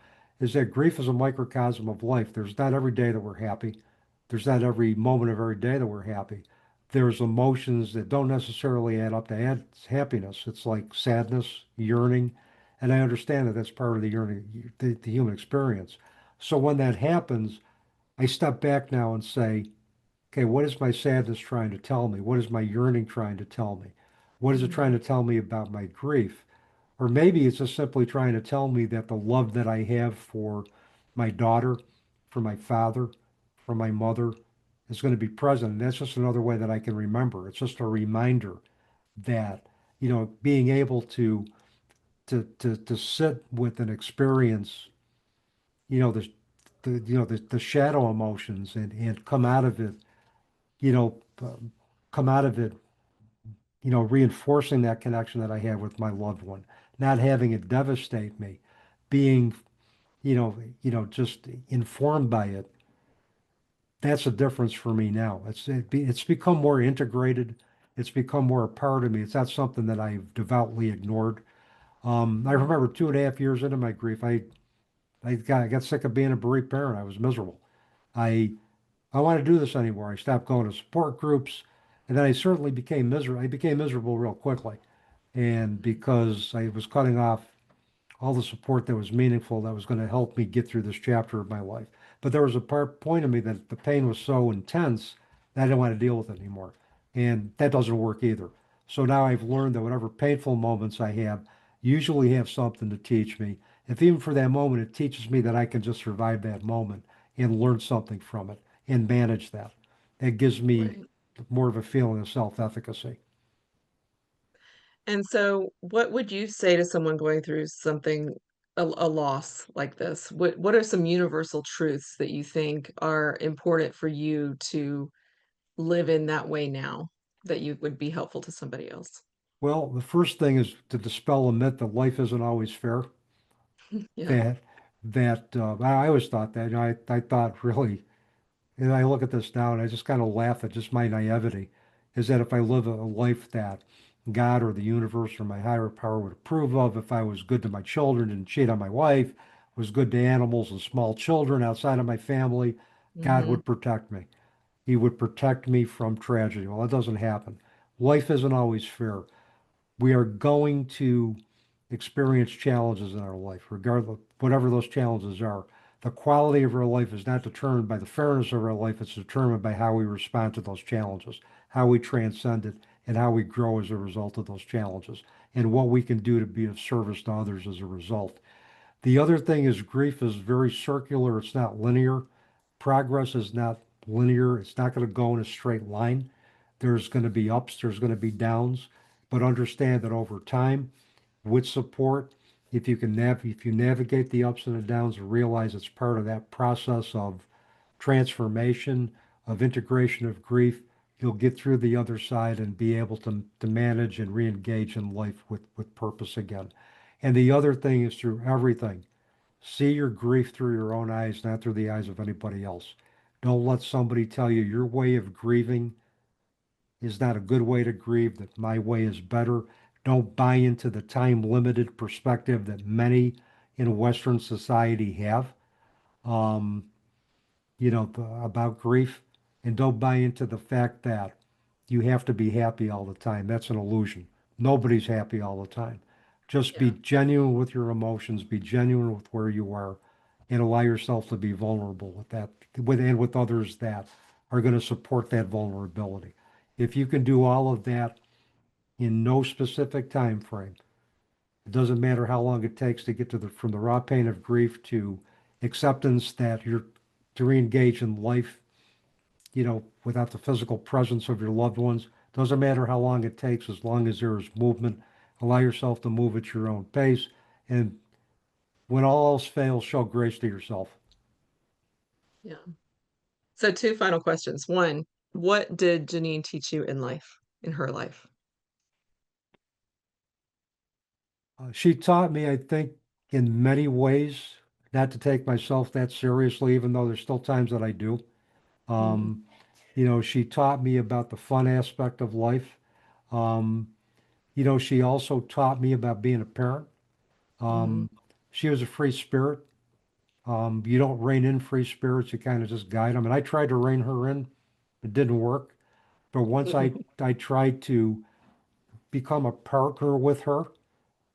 is that grief is a microcosm of life. There's not every day that we're happy. There's not every moment of every day that we're happy. There's emotions that don't necessarily add up to happiness. It's like sadness, yearning, and I understand that that's part of the yearning, the human experience. So when that happens, I step back now and say, okay, what is my sadness trying to tell me? What is my yearning trying to tell me? What is it trying mhm, to tell me about my grief? Or maybe it's just simply trying to tell me that the love that I have for my daughter, for my father, for my mother is going to be present. And that's just another way that I can remember. It's just a reminder that, being able to sit with an experience, the shadow emotions and come out of it, you know, come out of it, reinforcing that connection that I have with my loved one, not having it devastate me, being, just informed by it. That's a difference for me now. It's become more integrated. It's become more a part of me. It's not something that I've devoutly ignored. I mhm, remember 2.5 years into my grief, I got sick of being a bereaved parent. I was miserable. I I want to do this anymore. I stopped going to support groups, and then I certainly became miserable. I became miserable real quickly, and because I was cutting off all the support that was meaningful, that was going to help me get through this chapter of my life. But there was a point of me that the pain was so intense that I didn't want to deal with it anymore, and that doesn't work either. So now I've learned that whatever painful moments I have usually have something to teach me. If even for that moment it teaches me that I can just survive that moment and learn something from it and manage that, that gives me right. more of a feeling of self-efficacy. And so, what would you say to someone going through something, a loss like this? What are some universal truths that you think are important for you to live in that way now, that you would be helpful to somebody else? Well, the first thing is to dispel a myth that life isn't always fair. Yeah. that I always thought that. I thought really, and I look at this now and I just kind of laugh at just my naivety, is that if I live a life that God or the universe or my higher power would approve of, if I was good to my children and cheat on my wife, was good to animals and small children outside of my family, God Hmm. would protect me. He would protect me from tragedy. Well, that doesn't happen. Life isn't always fair. We are going to experience challenges in our life, regardless, whatever those challenges are. The quality of our life is not determined by the fairness of our life, it's determined by how we respond to those challenges, how we transcend it, and how we grow as a result of those challenges, and what we can do to be of service to others as a result. The other thing is grief is very circular, it's not linear. Progress is not linear, it's not going to go in a straight line. There's going to be ups, there's going to be downs, but understand that over time, with support, if you navigate the ups and the downs and realize it's part of that process of transformation, of integration of grief, you'll get through the other side and be able to manage and re-engage in life with purpose again. And the other thing is through everything. See your grief through your own eyes, not through the eyes of anybody else. Don't let somebody tell you your way of grieving is not a good way to grieve, that my way is better. Don't buy into the time limited perspective that many in Western society have, um, about grief. And don't buy into the fact that you have to be happy all the time. That's an illusion. Nobody's happy all the time. Just be Yeah. genuine with your emotions, be genuine with where you are, and allow yourself to be vulnerable with that, with others that are going to support that vulnerability. If you can do all of that in no specific time frame, it doesn't matter how long it takes to get to the from the raw pain of grief to acceptance that you're to re-engage in life, without the physical presence of your loved ones. Doesn't matter how long it takes, as long as there is movement. Allow yourself to move at your own pace. And when all else fails, show grace to yourself. Yeah. So two final questions. One, what did Jeannine teach you in life, in her life? She taught me, I think, in many ways, not to take myself that seriously, even though there's still times that I do. Mhm. Um, she taught me about the fun aspect of life. Um, she also taught me about being a parent. Mhm. Um, she was a free spirit. You don't rein in free spirits, you kind of just guide them. And I tried to rein her in. It didn't work. But once I tried to become a partner with her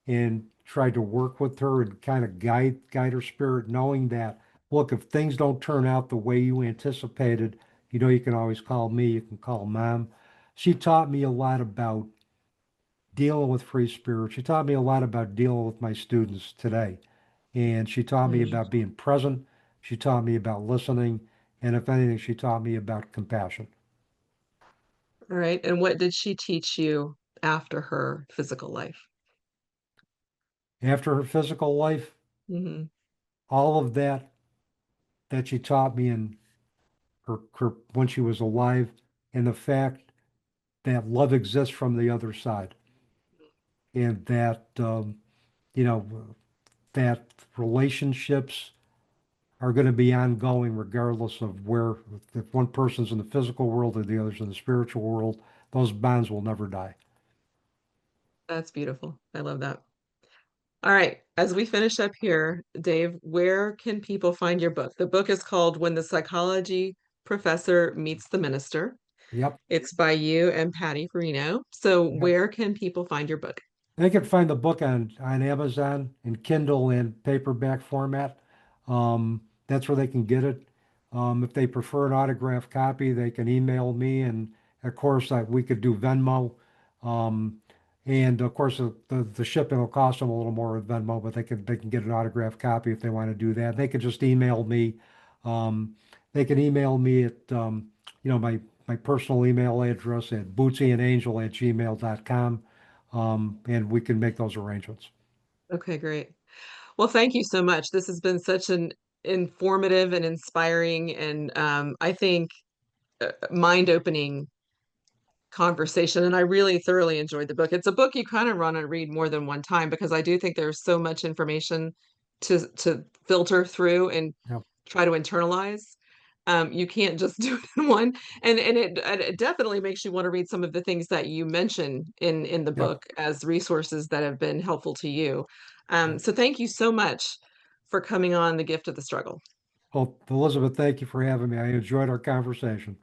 and tried to work with her and kind of guide her spirit, knowing that, look, if things don't turn out the way you anticipated, you can always call me, you can call mom. She taught me a lot about dealing with free spirit. She taught me a lot about dealing with my students today. And she taught me Mhm. about being present. She taught me about listening. And if anything, she taught me about compassion. All right. And what did she teach you after her physical life? After her physical life, Hmm. all of that she taught me in her when she was alive, and the fact that love exists from the other side, and that you know that relationships are going to be ongoing regardless of where, if one person's in the physical world or the other's in the spiritual world, those bonds will never die. That's beautiful. I love that. All right. As we finish up here, Dave, where can people find your book? The book is called When the Psychology Professor Meets the Minister. Yep. It's by you and Patty Farino. So Yep. where can people find your book? They can find the book on Amazon in Kindle and paperback format. That's where they can get it. If they prefer an autographed copy, they can email me, and of course, we could do Venmo. Um, and of course, the shipping will cost them a little more with Venmo, but they can get an autographed copy if they want to do that. They could just email me. Um, they can email me at my personal email address at bootsyandangel@gmail.com, and we can make those arrangements. Okay, great. Well, thank you so much. This has been such an informative and inspiring and I think mind-opening conversation. And I really thoroughly enjoyed the book. It's a book you kind of want to read more than one time because I do think there's so much information to filter through and Yep, try to internalize. You can't just do it in one. And it definitely makes you want to read some of the things that you mention in the yep, book as resources that have been helpful to you. yep. So thank you so much for coming on The Gift of the Struggle. Well, Elizabeth, thank you for having me. I enjoyed our conversation.